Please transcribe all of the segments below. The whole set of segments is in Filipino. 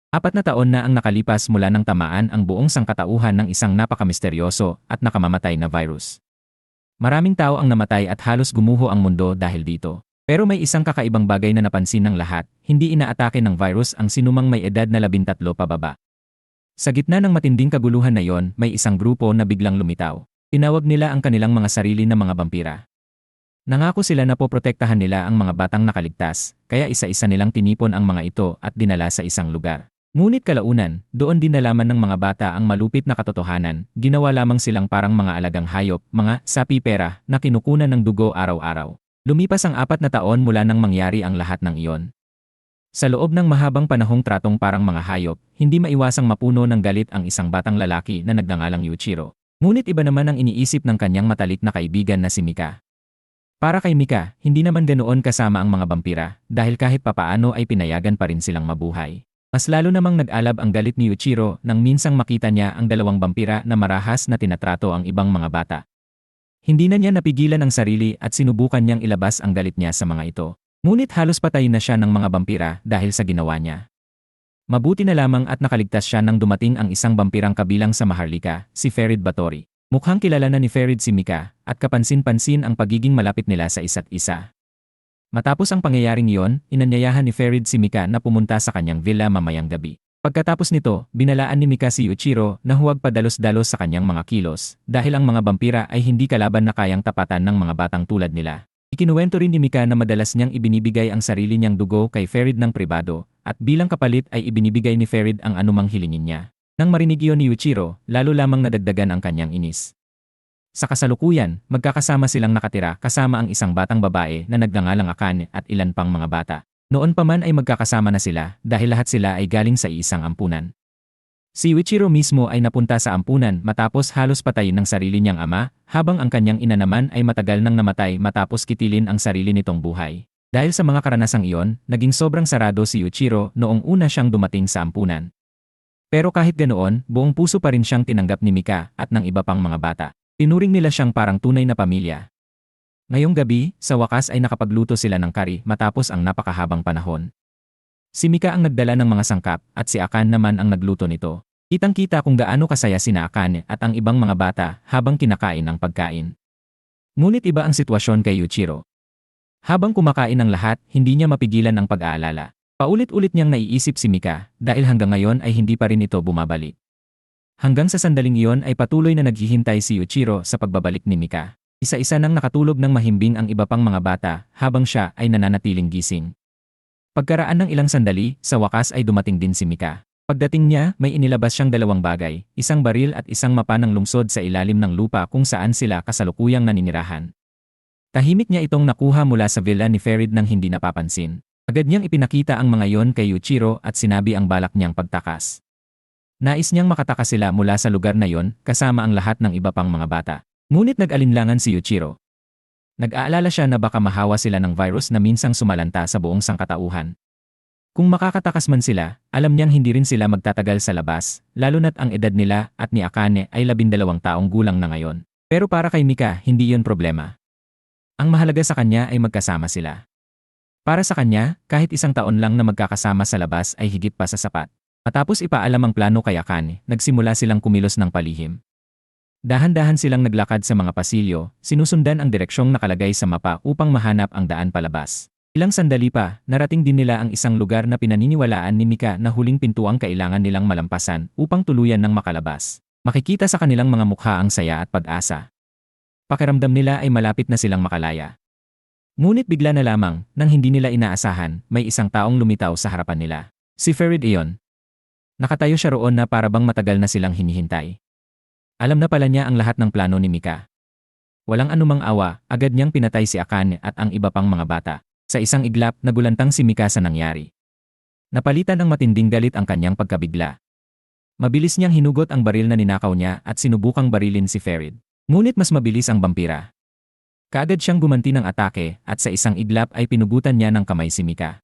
4 na taon na ang nakalipas mula nang tamaan ang buong sangkatauhan ng isang napakamisteryoso at nakamamatay na virus. Maraming tao ang namatay at halos gumuho ang mundo dahil dito. Pero may isang kakaibang bagay na napansin ng lahat, hindi inaatake ng virus ang sinumang may edad na 13 pababa. Sa gitna ng matinding kaguluhan na yon, may isang grupo na biglang lumitaw. Tinawag nila ang kanilang mga sarili na mga vampira. Nangako sila na poprotektahan nila ang mga batang nakaligtas, kaya isa-isa nilang tinipon ang mga ito at dinala sa isang lugar. Ngunit kalaunan, doon din nalaman ng mga bata ang malupit na katotohanan, ginawa lamang silang parang mga alagang hayop, mga sapi-pera na kinukunan ng dugo araw-araw. Lumipas ang 4 na taon mula nang mangyari ang lahat ng iyon. Sa loob ng mahabang panahong tratong parang mga hayop, hindi maiwasang mapuno ng galit ang isang batang lalaki na nagngangalang Yuichiro. Ngunit iba naman ang iniisip ng kanyang matalik na kaibigan na si Mika. Para kay Mika, hindi naman ganoon kasama ang mga vampira, dahil kahit papaano ay pinayagan pa rin silang mabuhay. Mas lalo namang nag-alab ang galit ni Yuichiro nang minsang makita niya ang 2 vampira na marahas na tinatrato ang ibang mga bata. Hindi na niya napigilan ang sarili at sinubukan niyang ilabas ang galit niya sa mga ito. Ngunit halos patay na siya ng mga vampira dahil sa ginawa niya. Mabuti na lamang at nakaligtas siya nang dumating ang isang vampirang kabilang sa Maharlika, si Ferid Batory. Mukhang kilala na ni Ferid si Mika at kapansin-pansin ang pagiging malapit nila sa isa't isa. Matapos ang pangyayaring iyon, inanyayahan ni Ferid si Mika na pumunta sa kanyang villa mamayang gabi. Pagkatapos nito, binalaan ni Mika si Yuichiro na huwag padalos-dalos sa kanyang mga kilos dahil ang mga vampira ay hindi kalaban na kayang tapatan ng mga batang tulad nila. Ikinuwento rin ni Mika na madalas niyang ibinibigay ang sarili niyang dugo kay Ferid ng pribado at bilang kapalit ay ibinibigay ni Ferid ang anumang hilingin niya. Nang marinig iyon ni Yuichiro, lalo lamang nadagdagan ang kanyang inis. Sa kasalukuyan, magkakasama silang nakatira kasama ang isang batang babae na nagngangalang Akane at ilan pang mga bata. Noon pa man ay magkakasama na sila dahil lahat sila ay galing sa isang ampunan. Si Yuichiro mismo ay napunta sa ampunan matapos halos patayin ng sarili niyang ama, habang ang kanyang ina naman ay matagal nang namatay matapos kitilin ang sarili nitong buhay. Dahil sa mga karanasang iyon, naging sobrang sarado si Yuichiro noong una siyang dumating sa ampunan. Pero kahit ganoon, buong puso pa rin siyang tinanggap ni Mika at ng iba pang mga bata. Tinuring nila siyang parang tunay na pamilya. Ngayong gabi, sa wakas ay nakapagluto sila ng kari matapos ang napakahabang panahon. Si Mika ang nagdala ng mga sangkap at si Akane naman ang nagluto nito. Kitang-kita kung gaano kasaya sina Akane at ang ibang mga bata habang kinakain ang pagkain. Ngunit iba ang sitwasyon kay Yuichiro. Habang kumakain ang lahat, hindi niya mapigilan ang pag-aalala. Paulit-ulit niyang naiisip si Mika dahil hanggang ngayon ay hindi pa rin ito bumabalik. Hanggang sa sandaling iyon ay patuloy na naghihintay si Yuichiro sa pagbabalik ni Mika. Isa-isa nang nakatulog ng mahimbing ang iba pang mga bata habang siya ay nananatiling gising. Pagkaraan ng ilang sandali, sa wakas ay dumating din si Mika. Pagdating niya, may inilabas siyang 2 bagay, isang baril at isang mapa ng lungsod sa ilalim ng lupa kung saan sila kasalukuyang naninirahan. Tahimik niya itong nakuha mula sa villa ni Ferid nang hindi napapansin. Agad niyang ipinakita ang mga yon kay Yuichiro at sinabi ang balak niyang pagtakas. Nais niyang makatakas sila mula sa lugar na yon kasama ang lahat ng iba pang mga bata. Ngunit nag-alinlangan si Yuichiro. Nag-aalala siya na baka mahawa sila ng virus na minsang sumalanta sa buong sangkatauhan. Kung makakatakas man sila, alam niyang hindi rin sila magtatagal sa labas, lalo na't ang edad nila at ni Akane ay 12 taong gulang na ngayon. Pero para kay Mika, hindi yon problema. Ang mahalaga sa kanya ay magkasama sila. Para sa kanya, kahit 1 taon lang na magkakasama sa labas ay higit pa sa sapat. Matapos ipaalam ang plano kay Akane, nagsimula silang kumilos ng palihim. Dahan-dahan silang naglakad sa mga pasilyo, sinusundan ang direksyong nakalagay sa mapa upang mahanap ang daan palabas. Ilang sandali pa, narating din nila ang isang lugar na pinaniniwalaan ni Mika na huling pintuang kailangan nilang malampasan upang tuluyan ng makalabas. Makikita sa kanilang mga mukha ang saya at pag-asa. Pakiramdam nila ay malapit na silang makalaya. Ngunit bigla na lamang, nang hindi nila inaasahan, may isang taong lumitaw sa harapan nila. Si Ferid iyon. Nakatayo siya roon na parabang matagal na silang hinihintay. Alam na pala niya ang lahat ng plano ni Mika. Walang anumang awa, agad niyang pinatay si Akane at ang iba pang mga bata. Sa isang iglap, nagulantang si Mika sa nangyari. Napalitan ng matinding galit ang kanyang pagkabigla. Mabilis niyang hinugot ang baril na ninakaw niya at sinubukang barilin si Ferid. Ngunit mas mabilis ang vampira. Kaagad siyang gumanti ng atake at sa isang iglap ay pinugutan niya ng kamay si Mika.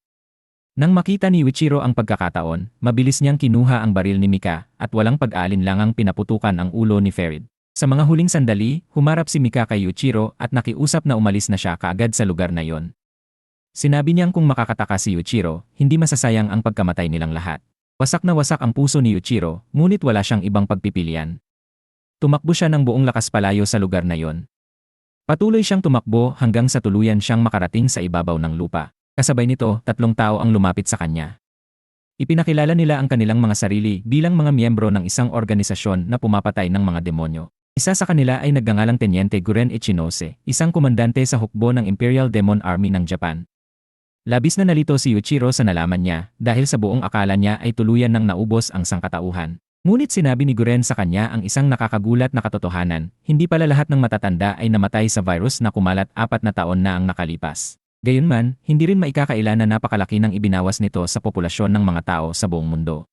Nang makita ni Yuichiro ang pagkakataon, mabilis niyang kinuha ang baril ni Mika at walang pag-aalinlangang pinaputukan ang ulo ni Ferid. Sa mga huling sandali, humarap si Mika kay Yuichiro at nakiusap na umalis na siya kaagad sa lugar na yon. Sinabi niyang kung makakatakas si Yuichiro, hindi masasayang ang pagkamatay nilang lahat. Wasak na wasak ang puso ni Yuichiro, ngunit wala siyang ibang pagpipilian. Tumakbo siya ng buong lakas palayo sa lugar na yon. Patuloy siyang tumakbo hanggang sa tuluyan siyang makarating sa ibabaw ng lupa. Kasabay nito, 3 tao ang lumapit sa kanya. Ipinakilala nila ang kanilang mga sarili bilang mga miyembro ng isang organisasyon na pumapatay ng mga demonyo. Isa sa kanila ay nagngangalang Teniente Guren Ichinose, isang komandante sa hukbo ng Imperial Demon Army ng Japan. Labis na nalito si Yuichiro sa nalaman niya dahil sa buong akala niya ay tuluyan nang naubos ang sangkatauhan. Ngunit sinabi ni Guren sa kanya ang isang nakakagulat na katotohanan, hindi pala lahat ng matatanda ay namatay sa virus na kumalat 4 na taon na ang nakalipas. Gayunman, hindi rin maikakaila na napakalaki ng ibinawas nito sa populasyon ng mga tao sa buong mundo.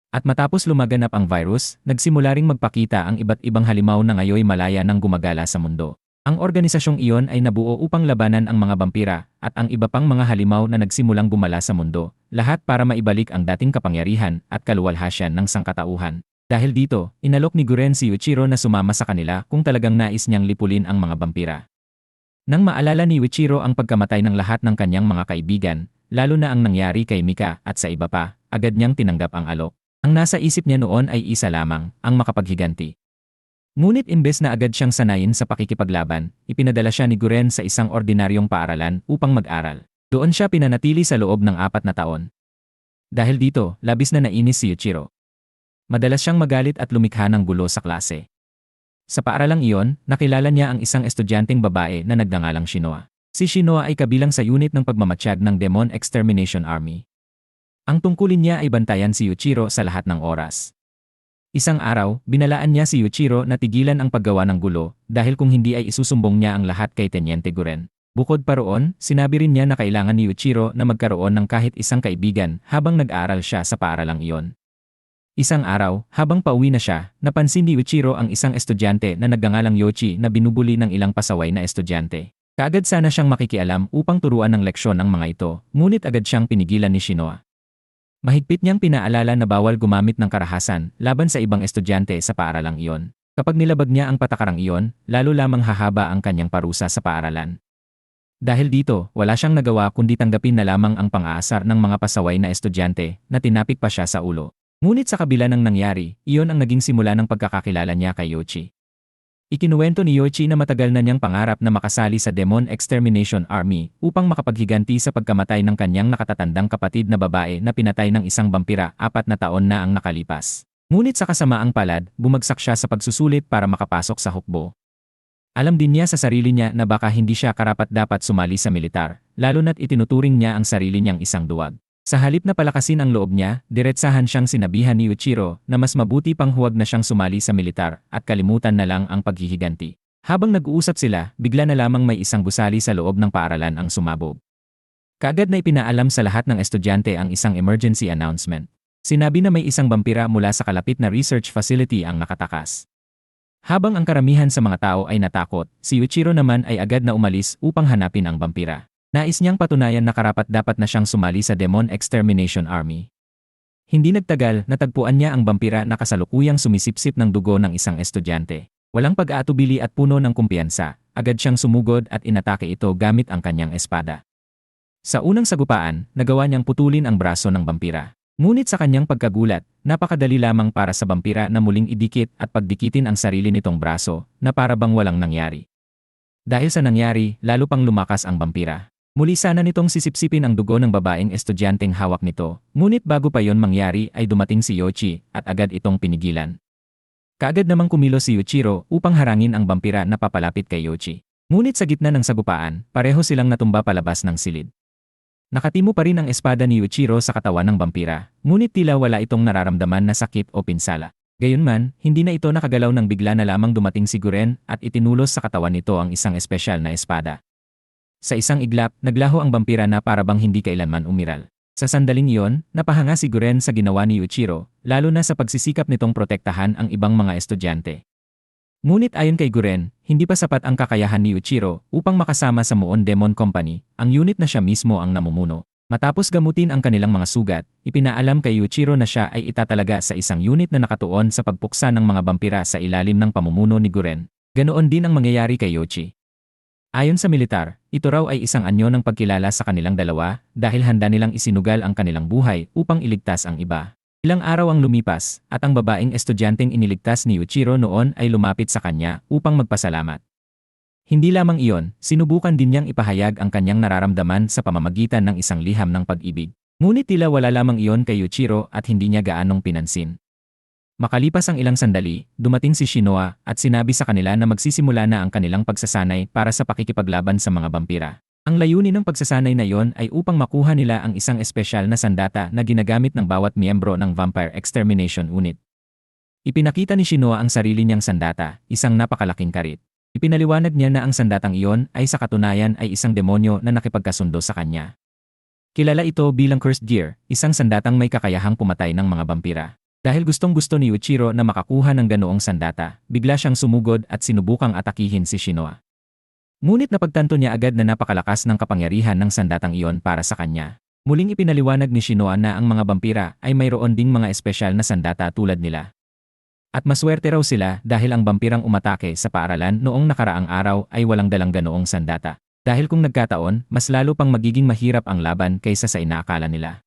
At matapos lumaganap ang virus, nagsimula ring magpakita ang iba't ibang halimaw na ngayoy malaya ng gumagala sa mundo. Ang organisasyong iyon ay nabuo upang labanan ang mga vampira at ang iba pang mga halimaw na nagsimulang gumala sa mundo, lahat para maibalik ang dating kapangyarihan at kaluwalhasyan ng sangkatauhan. Dahil dito, inalok ni Guren si Yuichiro na sumama sa kanila kung talagang nais niyang lipulin ang mga vampira. Nang maalala ni Yuichiro ang pagkamatay ng lahat ng kanyang mga kaibigan, lalo na ang nangyari kay Mika at sa iba pa, agad niyang tinanggap ang alok. Ang nasa isip niya noon ay isa lamang, ang makapaghiganti. Ngunit imbes na agad siyang sanayin sa pakikipaglaban, ipinadala siya ni Guren sa isang ordinaryong paaralan upang mag-aral. Doon siya pinanatili sa loob ng 4 na taon. Dahil dito, labis na nainis si Yuichiro. Madalas siyang magalit at lumikha ng gulo sa klase. Sa paaralang iyon, nakilala niya ang isang estudyanteng babae na nagngangalang Shinoa. Si Shinoa ay kabilang sa unit ng pagmamatsyag ng Demon Extermination Army. Ang tungkulin niya ay bantayan si Yuichiro sa lahat ng oras. Isang araw, binalaan niya si Yuichiro na tigilan ang paggawa ng gulo dahil kung hindi ay isusumbong niya ang lahat kay Teniente Guren. Bukod pa roon, sinabi rin niya na kailangan ni Yuichiro na magkaroon ng kahit isang kaibigan habang nag-aaral siya sa paaralang iyon. Isang araw, habang pauwi na siya, napansin ni Yuichiro ang isang estudyante na nagngangalang Yoichi na binubuli ng ilang pasaway na estudyante. Kaagad sana siyang makikialam upang turuan ng leksyon ang mga ito, ngunit agad siyang pinigilan ni Shinoa. Mahigpit niyang pinaalala na bawal gumamit ng karahasan laban sa ibang estudyante sa paaralang iyon. Kapag nilabag niya ang patakarang iyon, lalo lamang hahaba ang kanyang parusa sa paaralan. Dahil dito, wala siyang nagawa kundi tanggapin na lamang ang pang-aasar ng mga pasaway na estudyante na tinapik pa siya sa ulo. Ngunit sa kabila ng nangyari, iyon ang naging simula ng pagkakakilala niya kay Yoichi. Ikinuwento ni Yoichi na matagal na niyang pangarap na makasali sa Demon Extermination Army upang makapaghiganti sa pagkamatay ng kanyang nakatatandang kapatid na babae na pinatay ng isang vampira 4 na taon na ang nakalipas. Ngunit sa kasamaang palad, bumagsak siya sa pagsusulit para makapasok sa hukbo. Alam din niya sa sarili niya na baka hindi siya karapat-dapat sumali sa militar, lalo na't itinuturing niya ang sarili niyang isang duwag. Sa halip na palakasin ang loob niya, diretsahan siyang sinabihan ni Yuichiro na mas mabuti pang huwag na siyang sumali sa militar at kalimutan na lang ang paghihiganti. Habang nag-uusap sila, bigla na lamang may isang gusali sa loob ng paaralan ang sumabog. Kaagad na ipinaalam sa lahat ng estudyante ang isang emergency announcement. Sinabi na may isang vampira mula sa kalapit na research facility ang nakatakas. Habang ang karamihan sa mga tao ay natakot, si Yuichiro naman ay agad na umalis upang hanapin ang vampira. Nais niyang patunayan na karapat-dapat na siyang sumali sa Demon Extermination Army. Hindi nagtagal, natagpuan niya ang vampira na kasalukuyang sumisipsip ng dugo ng isang estudyante. Walang pag-aatubili at puno ng kumpiyansa, agad siyang sumugod at inatake ito gamit ang kanyang espada. Sa unang sagupaan, nagawa niyang putulin ang braso ng vampira. Ngunit sa kanyang pagkagulat, napakadali lamang para sa vampira na muling idikit at pagdikitin ang sarili nitong braso na para bang walang nangyari. Dahil sa nangyari, lalo pang lumakas ang vampira. Muli sana nitong sisipsipin ang dugo ng babaeng estudyanteng hawak nito, ngunit bago pa yon mangyari ay dumating si Yoichi at agad itong pinigilan. Kaagad namang kumilos si Yuichiro upang harangin ang vampira na papalapit kay Yoichi. Ngunit sa gitna ng sagupaan, pareho silang natumba palabas ng silid. Nakatimo pa rin ang espada ni Yuichiro sa katawan ng vampira, ngunit tila wala itong nararamdaman na sakit o pinsala. Gayunman, hindi na ito nakagalaw nang bigla na lamang dumating si Guren at itinulos sa katawan nito ang isang espesyal na espada. Sa isang iglap, naglaho ang vampira na para bang hindi kailanman umiral. Sa sandaling iyon, napahanga si Guren sa ginawa ni Yuichiro, lalo na sa pagsisikap nitong protektahan ang ibang mga estudyante. Ngunit ayon kay Guren, hindi pa sapat ang kakayahan ni Yuichiro upang makasama sa Muon Demon Company, ang unit na siya mismo ang namumuno. Matapos gamutin ang kanilang mga sugat, ipinaalam kay Yuichiro na siya ay itatalaga sa isang unit na nakatuon sa pagpuksa ng mga vampira sa ilalim ng pamumuno ni Guren. Ganoon din ang mangyayari kay Yoichi. Ayon sa militar, ito raw ay isang anyo ng pagkilala sa kanilang dalawa dahil handa nilang isinugal ang kanilang buhay upang iligtas ang iba. Ilang araw ang lumipas, at ang babaeng estudyanteng iniligtas ni Yuichiro noon ay lumapit sa kanya upang magpasalamat. Hindi lamang iyon, sinubukan din niyang ipahayag ang kanyang nararamdaman sa pamamagitan ng isang liham ng pag-ibig. Ngunit tila wala lamang iyon kay Yuichiro at hindi niya gaanong pinansin. Makalipas ang ilang sandali, dumating si Shinoa at sinabi sa kanila na magsisimula na ang kanilang pagsasanay para sa pakikipaglaban sa mga vampira. Ang layunin ng pagsasanay na iyon ay upang makuha nila ang isang espesyal na sandata na ginagamit ng bawat miyembro ng Vampire Extermination Unit. Ipinakita ni Shinoa ang sarili niyang sandata, isang napakalaking karit. Ipinaliwanag niya na ang sandatang iyon ay sa katunayan ay isang demonyo na nakipagkasundo sa kanya. Kilala ito bilang Cursed Gear, isang sandatang may kakayahang pumatay ng mga vampira. Dahil gustong-gusto ni Yuichiro na makakuha ng ganoong sandata, bigla siyang sumugod at sinubukang atakihin si Shinoa. Ngunit napagtanto niya agad na napakalakas ng kapangyarihan ng sandatang iyon para sa kanya. Muling ipinaliwanag ni Shinoa na ang mga vampira ay mayroon ding mga espesyal na sandata tulad nila. At maswerte raw sila dahil ang vampirang umatake sa paaralan noong nakaraang araw ay walang dalang ganoong sandata. Dahil kung nagkataon, mas lalo pang magiging mahirap ang laban kaysa sa inaakala nila.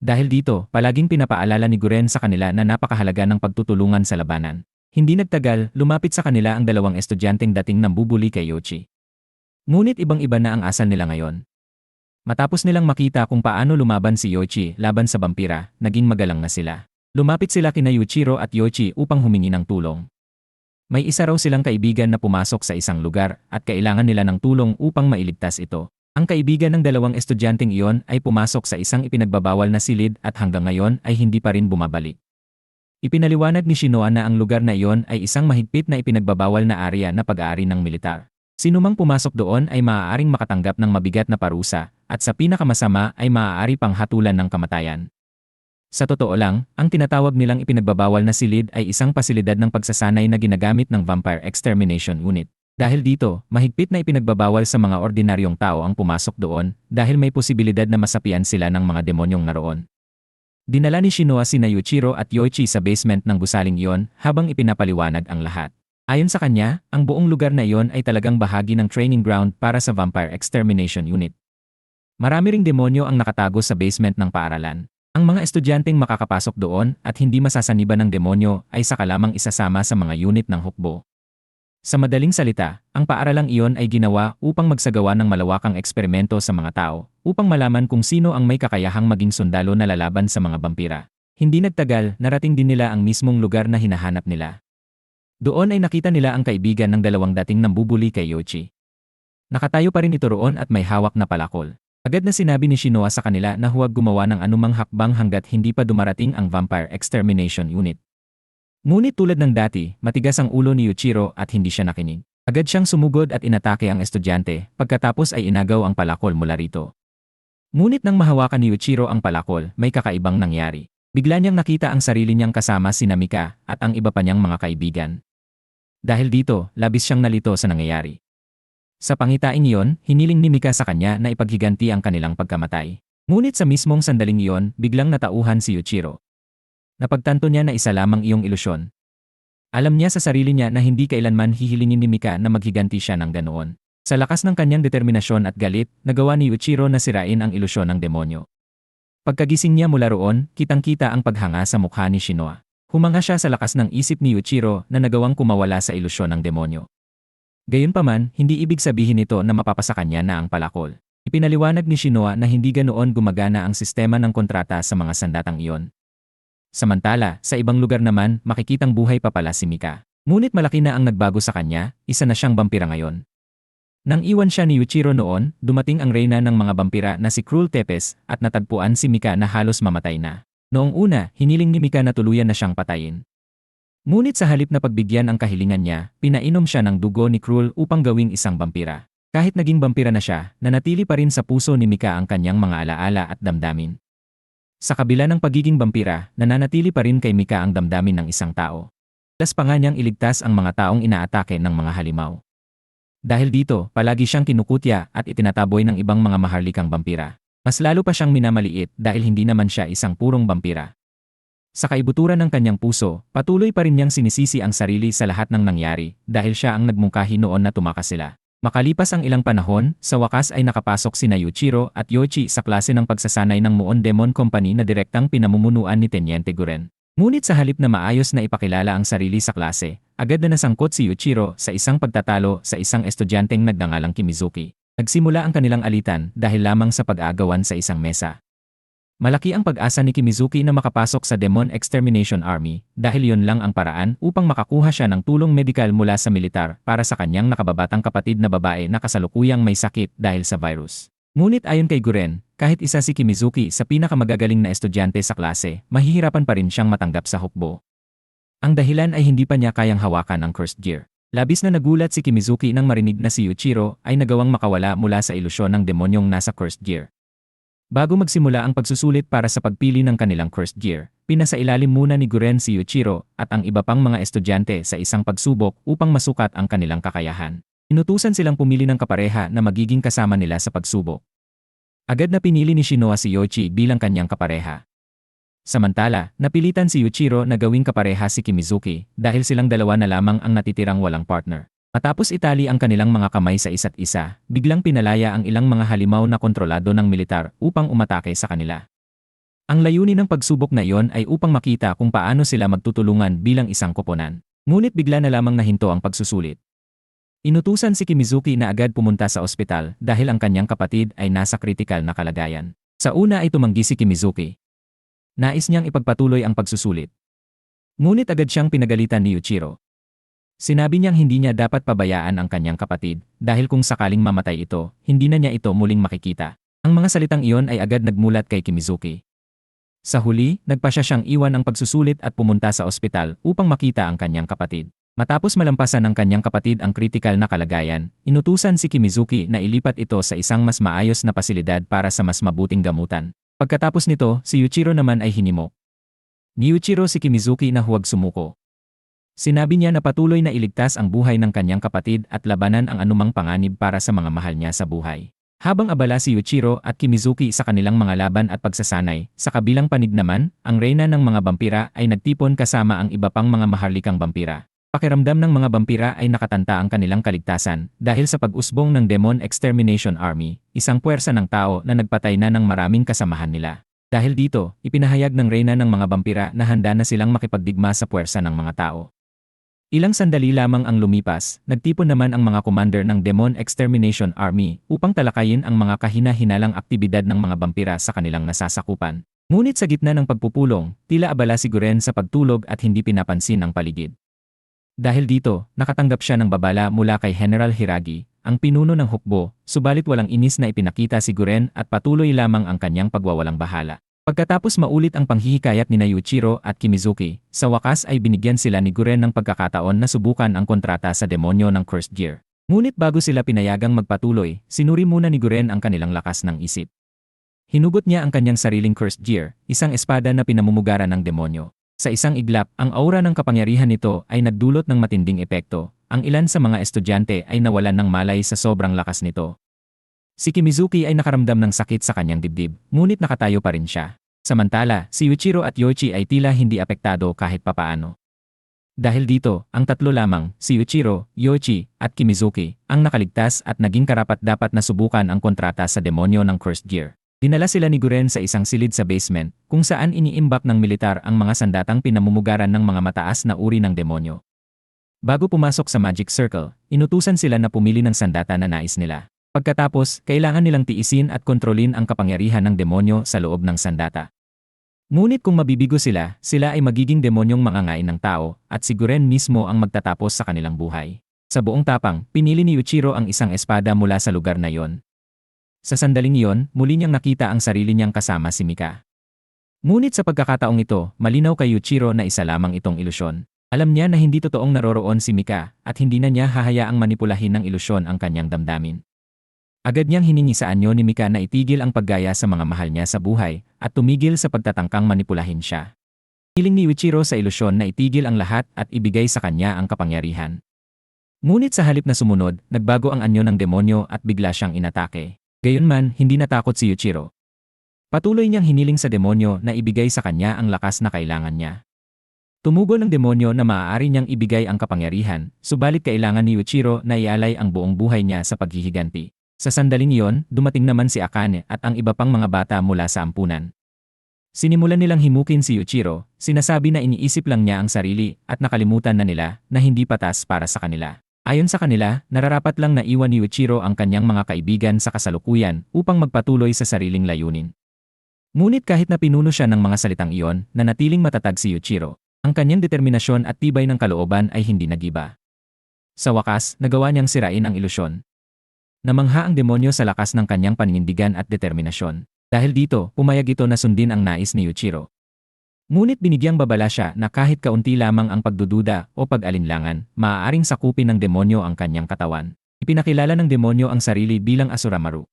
Dahil dito, palaging pinapaalala ni Guren sa kanila na napakahalaga ng pagtutulungan sa labanan. Hindi nagtagal, lumapit sa kanila ang dalawang estudyanteng dating nambubuli kay Yoichi. Ngunit ibang-iba na ang asal nila ngayon. Matapos nilang makita kung paano lumaban si Yoichi laban sa vampira, naging magalang na sila. Lumapit sila kina Yuichiro at Yoichi upang humingi ng tulong. May isa raw silang kaibigan na pumasok sa isang lugar at kailangan nila ng tulong upang mailigtas ito. Ang kaibigan ng dalawang estudyanteng iyon ay pumasok sa isang ipinagbabawal na silid at hanggang ngayon ay hindi pa rin bumabalik. Ipinaliwanag ni Shinoa na ang lugar na iyon ay isang mahigpit na ipinagbabawal na area na pag-aari ng militar. Sinumang pumasok doon ay maaaring makatanggap ng mabigat na parusa at sa pinakamasama ay maaari pang hatulan ng kamatayan. Sa totoo lang, ang tinatawag nilang ipinagbabawal na silid ay isang pasilidad ng pagsasanay na ginagamit ng Vampire Extermination Unit. Dahil dito, mahigpit na ipinagbabawal sa mga ordinaryong tao ang pumasok doon dahil may posibilidad na masapian sila ng mga demonyong naroon. Dinala ni Shinoa sina Yuichiro at Yoichi sa basement ng gusaling iyon habang ipinapaliwanag ang lahat. Ayon sa kanya, ang buong lugar na iyon ay talagang bahagi ng training ground para sa Vampire Extermination Unit. Marami ring demonyo ang nakatago sa basement ng paaralan. Ang mga estudyanteng makakapasok doon at hindi masasaniban ng demonyo ay saka lamang isasama sa mga unit ng hukbo. Sa madaling salita, ang paaralang iyon ay ginawa upang magsagawa ng malawakang eksperimento sa mga tao, upang malaman kung sino ang may kakayahang maging sundalo na lalaban sa mga vampira. Hindi nagtagal, narating din nila ang mismong lugar na hinahanap nila. Doon ay nakita nila ang kaibigan ng dalawang dating nambubuli kay Yoichi. Nakatayo pa rin ito roon at may hawak na palakol. Agad na sinabi ni Shinoa sa kanila na huwag gumawa ng anumang hakbang hanggat hindi pa dumarating ang Vampire Extermination Unit. Ngunit tulad ng dati, matigas ang ulo ni Yuichiro at hindi siya nakinig. Agad siyang sumugod at inatake ang estudyante, pagkatapos ay inagaw ang palakol mula rito. Ngunit nang mahawakan ni Yuichiro ang palakol, may kakaibang nangyari. Bigla niyang nakita ang sarili niyang kasama si Mika at ang iba pa niyang mga kaibigan. Dahil dito, labis siyang nalito sa nangyayari. Sa pangitain iyon, hiniling ni Mika sa kanya na ipaghiganti ang kanilang pagkamatay. Ngunit sa mismong sandaling iyon, biglang natauhan si Yuichiro. Napagtanto niya na isa lamang iyong ilusyon. Alam niya sa sarili niya na hindi kailanman hihilingin ni Mika na maghiganti siya ng ganoon. Sa lakas ng kanyang determinasyon at galit, nagawa ni Yuichiro na sirain ang ilusyon ng demonyo. Pagkagising niya mula roon, kitang-kita ang paghanga sa mukha ni Shinoa. Humanga siya sa lakas ng isip ni Yuichiro na nagawang kumawala sa ilusyon ng demonyo. Gayunpaman, hindi ibig sabihin nito na mapapasa kanya na ang palakol. Ipinaliwanag ni Shinoa na hindi ganoon gumagana ang sistema ng kontrata sa mga sandatang iyon. Samantala, sa ibang lugar naman, makikitang buhay pa pala si Mika. Ngunit malaki na ang nagbago sa kanya, isa na siyang vampira ngayon. Nang iwan siya ni Yuichiro noon, dumating ang reyna ng mga vampira na si Cruel Tepes at natagpuan si Mika na halos mamatay na. Noong una, hiniling ni Mika na tuluyan na siyang patayin. Ngunit sa halip na pagbigyan ang kahilingan niya, pinainom siya ng dugo ni Cruel upang gawing isang vampira. Kahit naging vampira na siya, nanatili pa rin sa puso ni Mika ang kanyang mga alaala at damdamin. Sa kabila ng pagiging vampira, nananatili pa rin kay Mika ang damdamin ng isang tao. Las pa nga niyang iligtas ang mga taong inaatake ng mga halimaw. Dahil dito, palagi siyang kinukutya at itinataboy ng ibang mga maharlikang vampira. Mas lalo pa siyang minamaliit dahil hindi naman siya isang purong vampira. Sa kaibuturan ng kanyang puso, patuloy pa rin niyang sinisisi ang sarili sa lahat ng nangyari dahil siya ang nagmungkahi noon na tumakas sila. Makalipas ang ilang panahon, sa wakas ay nakapasok sina Yuichiro at Yoichi sa klase ng pagsasanay ng Muon Demon Company na direktang pinamumunuan ni Teniente Guren. Ngunit sa halip na maayos na ipakilala ang sarili sa klase, agad na nasangkot si Yuichiro sa isang pagtatalo sa isang estudyanteng nagngangalang Kimizuki. Nagsimula ang kanilang alitan dahil lamang sa pag-aagawan sa isang mesa. Malaki ang pag-asa ni Kimizuki na makapasok sa Demon Extermination Army dahil yon lang ang paraan upang makakuha siya ng tulong medikal mula sa militar para sa kanyang nakababatang kapatid na babae na kasalukuyang may sakit dahil sa virus. Ngunit ayon kay Guren, kahit isa si Kimizuki sa pinakamagagaling na estudyante sa klase, mahihirapan pa rin siyang matanggap sa hukbo. Ang dahilan ay hindi pa niya kayang hawakan ang cursed gear. Labis na nagulat si Kimizuki nang marinig na si Yuichiro ay nagawang makawala mula sa ilusyon ng demonyong nasa cursed gear. Bago magsimula ang pagsusulit para sa pagpili ng kanilang cursed gear, pinasailalim muna ni Guren si Yuichiro at ang iba pang mga estudyante sa isang pagsubok upang masukat ang kanilang kakayahan. Inutusan silang pumili ng kapareha na magiging kasama nila sa pagsubok. Agad na pinili ni Shinoa si Yoichi bilang kanyang kapareha. Samantala, napilitan si Yuichiro na gawing kapareha si Kimizuki dahil silang dalawa na lamang ang natitirang walang partner. Matapos itali ang kanilang mga kamay sa isa't isa, biglang pinalaya ang ilang mga halimaw na kontrolado ng militar upang umatake sa kanila. Ang layunin ng pagsubok na iyon ay upang makita kung paano sila magtutulungan bilang isang koponan. Ngunit bigla na lamang nahinto ang pagsusulit. Inutusan si Kimizuki na agad pumunta sa ospital dahil ang kanyang kapatid ay nasa kritikal na kalagayan. Sa una ay tumanggi si Kimizuki. Nais niyang ipagpatuloy ang pagsusulit. Ngunit agad siyang pinagalitan ni Yuichiro. Sinabi niyang hindi niya dapat pabayaan ang kanyang kapatid dahil kung sakaling mamatay ito, hindi na niya ito muling makikita. Ang mga salitang iyon ay agad nagmulat kay Kimizuki. Sa huli, nagpasya siyang iwan ang pagsusulit at pumunta sa ospital upang makita ang kanyang kapatid. Matapos malampasan ng kanyang kapatid ang kritikal na kalagayan, inutusan si Kimizuki na ilipat ito sa isang mas maayos na pasilidad para sa mas mabuting gamutan. Pagkatapos nito, si Yuichiro naman ay hinimok. Ni Yuichiro si Kimizuki na huwag sumuko. Sinabi niya na patuloy na iligtas ang buhay ng kanyang kapatid at labanan ang anumang panganib para sa mga mahal niya sa buhay. Habang abala si Yuichiro at Kimizuki sa kanilang mga laban at pagsasanay, sa kabilang panig naman, ang reyna ng mga bampira ay nagtipon kasama ang iba pang mga maharlikang bampira. Pakiramdam ng mga bampira ay nakatanta ang kanilang kaligtasan dahil sa pag-usbong ng Demon Extermination Army, isang puwersa ng tao na nagpatay na ng maraming kasamahan nila. Dahil dito, ipinahayag ng reyna ng mga bampira na handa na silang makipagdigma sa puwersa ng mga tao. Ilang sandali lamang ang lumipas, nagtipon naman ang mga commander ng Demon Extermination Army upang talakayin ang mga kahina-hinalang aktibidad ng mga bampira sa kanilang nasasakupan. Ngunit sa gitna ng pagpupulong, tila abala si Guren sa pagtulog at hindi pinapansin ang paligid. Dahil dito, nakatanggap siya ng babala mula kay General Hiragi, ang pinuno ng hukbo, subalit walang inis na ipinakita si Guren at patuloy lamang ang kanyang pagwawalang bahala. Pagkatapos maulit ang panghihikayat ni Yuichiro at Kimizuki, sa wakas ay binigyan sila ni Guren ng pagkakataon na subukan ang kontrata sa demonyo ng cursed gear. Ngunit bago sila pinayagang magpatuloy, sinuri muna ni Guren ang kanilang lakas ng isip. Hinugot niya ang kanyang sariling cursed gear, isang espada na pinamumugaran ng demonyo. Sa isang iglap, ang aura ng kapangyarihan nito ay nagdulot ng matinding epekto. Ang ilan sa mga estudyante ay nawalan ng malay sa sobrang lakas nito. Si Kimizuki ay nakaramdam ng sakit sa kanyang dibdib, ngunit nakatayo pa rin siya. Samantala, si Yuichiro at Yoichi ay tila hindi apektado kahit papaano. Dahil dito, ang tatlo lamang, si Yuichiro, Yoichi, at Kimizuki, ang nakaligtas at naging karapat-dapat na subukan ang kontrata sa demonyo ng cursed gear. Dinala sila ni Guren sa isang silid sa basement, kung saan iniimbak ng militar ang mga sandatang pinamumugaran ng mga mataas na uri ng demonyo. Bago pumasok sa Magic Circle, inutusan sila na pumili ng sandata na nais nila. Pagkatapos, kailangan nilang tiisin at kontrolin ang kapangyarihan ng demonyo sa loob ng sandata. Ngunit kung mabibigo sila, sila ay magiging demonyong mangangain ng tao at si Guren mismo ang magtatapos sa kanilang buhay. Sa buong tapang, pinili ni Yuichiro ang isang espada mula sa lugar na iyon. Sa sandaling iyon, muli niyang nakita ang sarili niyang kasama si Mika. Ngunit sa pagkakataong ito, malinaw kay Yuichiro na isa lamang itong ilusyon. Alam niya na hindi totoong naroroon si Mika at hindi na niya hahayaang manipulahin ng ilusyon ang kanyang damdamin. Agad niyang hiningi sa anyo ni Mika na itigil ang paggaya sa mga mahal niya sa buhay at tumigil sa pagtatangkang manipulahin siya. Hiling ni Yuichiro sa ilusyon na itigil ang lahat at ibigay sa kanya ang kapangyarihan. Ngunit sa halip na sumunod, nagbago ang anyo ng demonyo at bigla siyang inatake. Gayunman, hindi natakot si Yuichiro. Patuloy niyang hiniling sa demonyo na ibigay sa kanya ang lakas na kailangan niya. Tumugon ng demonyo na maaari niyang ibigay ang kapangyarihan, subalit kailangan ni Yuichiro na ialay ang buong buhay niya sa paghihiganti. Sa sandaling iyon, dumating naman si Akane at ang iba pang mga bata mula sa ampunan. Sinimulan nilang himukin si Yuichiro, sinasabi na iniisip lang niya ang sarili at nakalimutan na nila na hindi patas para sa kanila. Ayon sa kanila, nararapat lang na iwan ni Yuichiro ang kanyang mga kaibigan sa kasalukuyan upang magpatuloy sa sariling layunin. Ngunit kahit na pinuno siya ng mga salitang iyon, nanatiling matatag si Yuichiro. Ang kanyang determinasyon at tibay ng kalooban ay hindi nagiba. Sa wakas, nagawa niyang sirain ang ilusyon. Namangha ang demonyo sa lakas ng kanyang paninindigan at determinasyon. Dahil dito, pumayag ito na sundin ang nais ni Yuichiro. Ngunit binigyang babala siya na kahit kaunti lamang ang pagdududa o pag-alinlangan, maaaring sakupin ng demonyo ang kanyang katawan. Ipinakilala ng demonyo ang sarili bilang Asuramaru.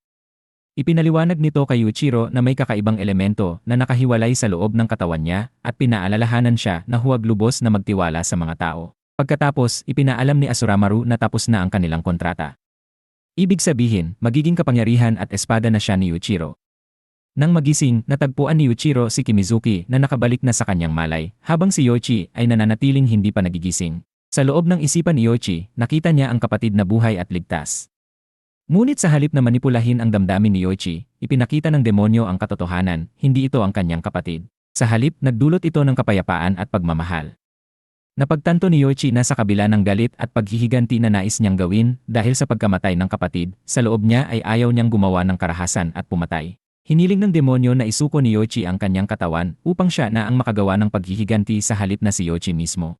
Ipinaliwanag nito kay Yuichiro na may kakaibang elemento na nakahiwalay sa loob ng katawan niya at pinaalalahanan siya na huwag lubos na magtiwala sa mga tao. Pagkatapos, ipinaalam ni Asuramaru na tapos na ang kanilang kontrata. Ibig sabihin, magiging kapangyarihan at espada na siya ni Yuichiro. Nang magising, natagpuan ni Yuichiro si Kimizuki na nakabalik na sa kanyang malay, habang si Yoichi ay nananatiling hindi pa nagigising. Sa loob ng isipan ni Yoichi, nakita niya ang kapatid na buhay at ligtas. Ngunit sa halip na manipulahin ang damdamin ni Yoichi, ipinakita ng demonyo ang katotohanan, hindi ito ang kanyang kapatid. Sa halip, nagdulot ito ng kapayapaan at pagmamahal. Napagtanto ni Yoichi na sa kabila ng galit at paghihiganti na nais niyang gawin dahil sa pagkamatay ng kapatid, sa loob niya ay ayaw niyang gumawa ng karahasan at pumatay. Hiniling ng demonyo na isuko ni Yoichi ang kanyang katawan upang siya na ang makagawa ng paghihiganti sa halip na si Yoichi mismo.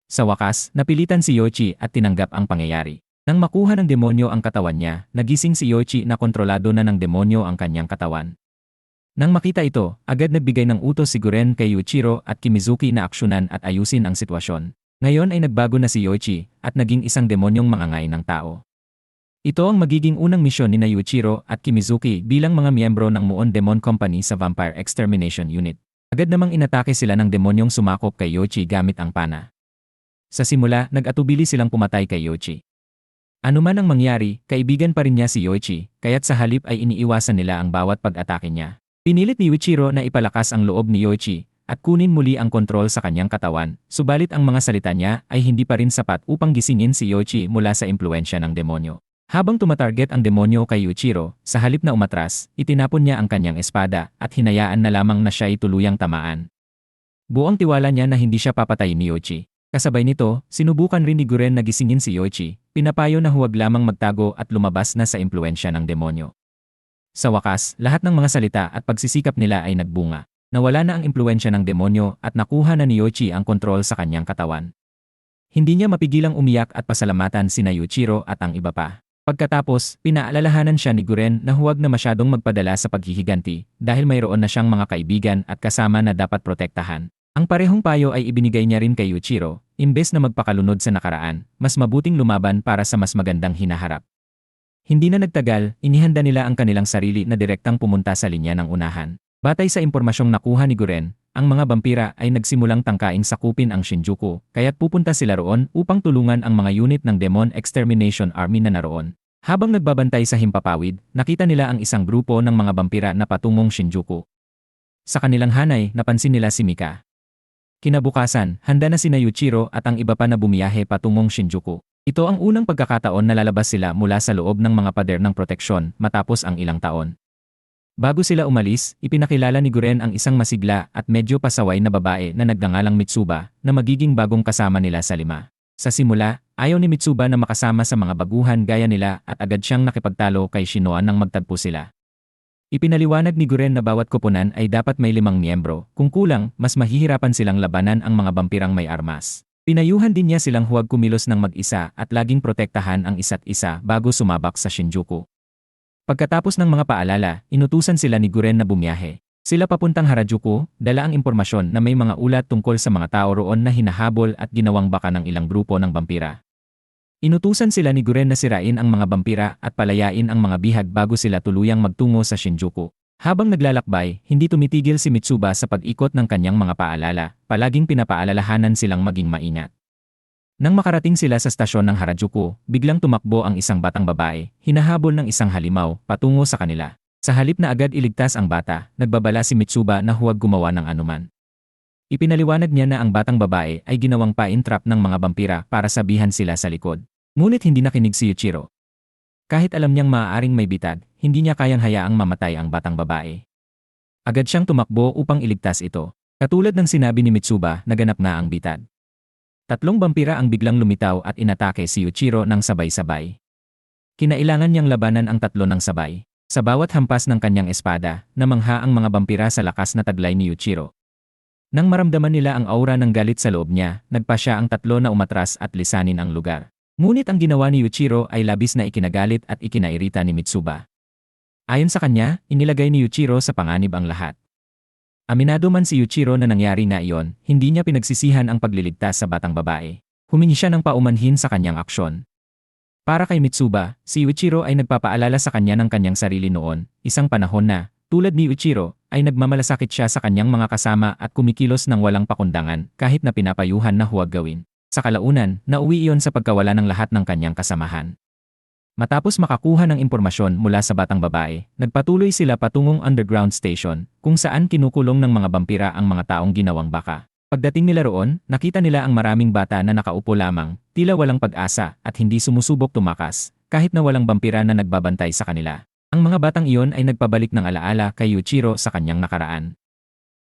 Sa wakas, napilitan si Yoichi at tinanggap ang pangyayari. Nang makuha ng demonyo ang katawan niya, nagising si Yoichi na kontrolado na ng demonyo ang kanyang katawan. Nang makita ito, agad nagbigay ng utos si Guren kay Yuichiro at Kimizuki na aksyonan at ayusin ang sitwasyon. Ngayon ay nagbago na si Yoichi at naging isang demonyong mangangay ng tao. Ito ang magiging unang misyon ni Yuichiro at Kimizuki bilang mga miyembro ng Muon Demon Company sa Vampire Extermination Unit. Agad namang inatake sila ng demonyong sumakop kay Yoichi gamit ang pana. Sa simula, nag-atubili silang pumatay kay Yoichi. Ano man ang mangyari, kaibigan pa rin niya si Yoichi, kaya't sa halip ay iniiwasan nila ang bawat pag-atake niya. Pinilit ni Yuichiro na ipalakas ang loob ni Yoichi at kunin muli ang kontrol sa kanyang katawan, subalit ang mga salita niya ay hindi pa rin sapat upang gisingin si Yoichi mula sa impluensya ng demonyo. Habang tumatarget ang demonyo kay Yuichiro, sa halip na umatras, itinapon niya ang kanyang espada at hinayaan na lamang na siya ay tuluyang tamaan. Buong tiwala niya na hindi siya papatayin ni Yoichi. Kasabay nito, sinubukan rin ni Guren na gisingin si Yoichi, pinapayo na huwag lamang magtago at lumabas na sa impluensya ng demonyo. Sa wakas, lahat ng mga salita at pagsisikap nila ay nagbunga. Nawala na ang impluensya ng demonyo at nakuha na ni Yoichi ang kontrol sa kanyang katawan. Hindi niya mapigilang umiyak at pasalamatan sina Yuichiro at ang iba pa. Pagkatapos, pinaalalahanan siya ni Guren na huwag na masyadong magpadala sa paghihiganti dahil mayroon na siyang mga kaibigan at kasama na dapat protektahan. Ang parehong payo ay ibinigay niya rin kay Yuichiro, imbes na magpakalunod sa nakaraan, mas mabuting lumaban para sa mas magandang hinaharap. Hindi na nagtagal, inihanda nila ang kanilang sarili na direktang pumunta sa linya ng unahan. Batay sa impormasyong nakuha ni Guren, ang mga vampira ay nagsimulang tangkaing sakupin ang Shinjuku, kaya't pupunta sila roon upang tulungan ang mga unit ng Demon Extermination Army na naroon. Habang nagbabantay sa himpapawid, nakita nila ang isang grupo ng mga vampira na patungong Shinjuku. Sa kanilang hanay, napansin nila si Mika. Kinabukasan, handa na sina Yuichiro at ang iba pa na bumiyahe patungong Shinjuku. Ito ang unang pagkakataon na lalabas sila mula sa loob ng mga pader ng proteksyon matapos ang ilang taon. Bago sila umalis, ipinakilala ni Guren ang isang masigla at medyo pasaway na babae na nagngangalang Mitsuba na magiging bagong kasama nila sa lima. Sa simula, ayaw ni Mitsuba na makasama sa mga baguhan gaya nila at agad siyang nakipagtalo kay Shinoa nang magtagpo sila. Ipinaliwanag ni Guren na bawat koponan ay dapat may 5 miyembro, kung kulang, mas mahihirapan silang labanan ang mga vampirang may armas. Pinayuhan din niya silang huwag kumilos ng mag-isa at laging protektahan ang isa't isa bago sumabak sa Shinjuku. Pagkatapos ng mga paalala, inutusan sila ni Guren na bumiyahe. Sila papuntang Harajuku, dala ang impormasyon na may mga ulat tungkol sa mga tao roon na hinahabol at ginawang baka ng ilang grupo ng vampira. Inutusan sila ni Guren na sirain ang mga vampira at palayain ang mga bihag bago sila tuluyang magtungo sa Shinjuku. Habang naglalakbay, hindi tumitigil si Mitsuba sa pag-ikot ng kanyang mga paalala, palaging pinapaalalahanan silang maging maingat. Nang makarating sila sa stasyon ng Harajuku, biglang tumakbo ang isang batang babae, hinahabol ng isang halimaw, patungo sa kanila. Sa halip na agad iligtas ang bata, nagbabala si Mitsuba na huwag gumawa ng anuman. Ipinaliwanag niya na ang batang babae ay ginawang pain-trap ng mga vampira para sabihan sila sa likod. Ngunit hindi nakinig si Yuichiro. Kahit alam niyang maaaring may bitag, hindi niya kayang hayaang mamatay ang batang babae. Agad siyang tumakbo upang iligtas ito. Katulad ng sinabi ni Mitsuba, naganap na ang bitag. Tatlong vampira ang biglang lumitaw at inatake si Yuichiro ng sabay-sabay. Kinailangan niyang labanan ang tatlo ng sabay. Sa bawat hampas ng kanyang espada, namangha ang mga vampira sa lakas na taglay ni Yuichiro. Nang maramdaman nila ang aura ng galit sa loob niya, nagpa siya ang tatlo na umatras at lisanin ang lugar. Ngunit ang ginawa ni Yuichiro ay labis na ikinagalit at ikinairita ni Mitsuba. Ayon sa kanya, inilagay ni Yuichiro sa panganib ang lahat. Aminado man si Yuichiro na nangyari na iyon, hindi niya pinagsisihan ang pagliligtas sa batang babae. Humingi siya ng paumanhin sa kanyang aksyon. Para kay Mitsuba, si Yuichiro ay nagpapaalala sa kanya ng kanyang sarili noon, isang panahon na, tulad ni Yuichiro, ay nagmamalasakit siya sa kanyang mga kasama at kumikilos ng walang pakundangan kahit na pinapayuhan na huwag gawin. Sa kalaunan, nauwi iyon sa pagkawala ng lahat ng kanyang kasamahan. Matapos makakuha ng impormasyon mula sa batang babae, nagpatuloy sila patungong underground station, kung saan kinukulong ng mga vampira ang mga taong ginawang baka. Pagdating nila roon, nakita nila ang maraming bata na nakaupo lamang, tila walang pag-asa at hindi sumusubok tumakas, kahit na walang vampira na nagbabantay sa kanila. Ang mga batang iyon ay nagpabalik ng alaala kay Yuichiro sa kanyang nakaraan.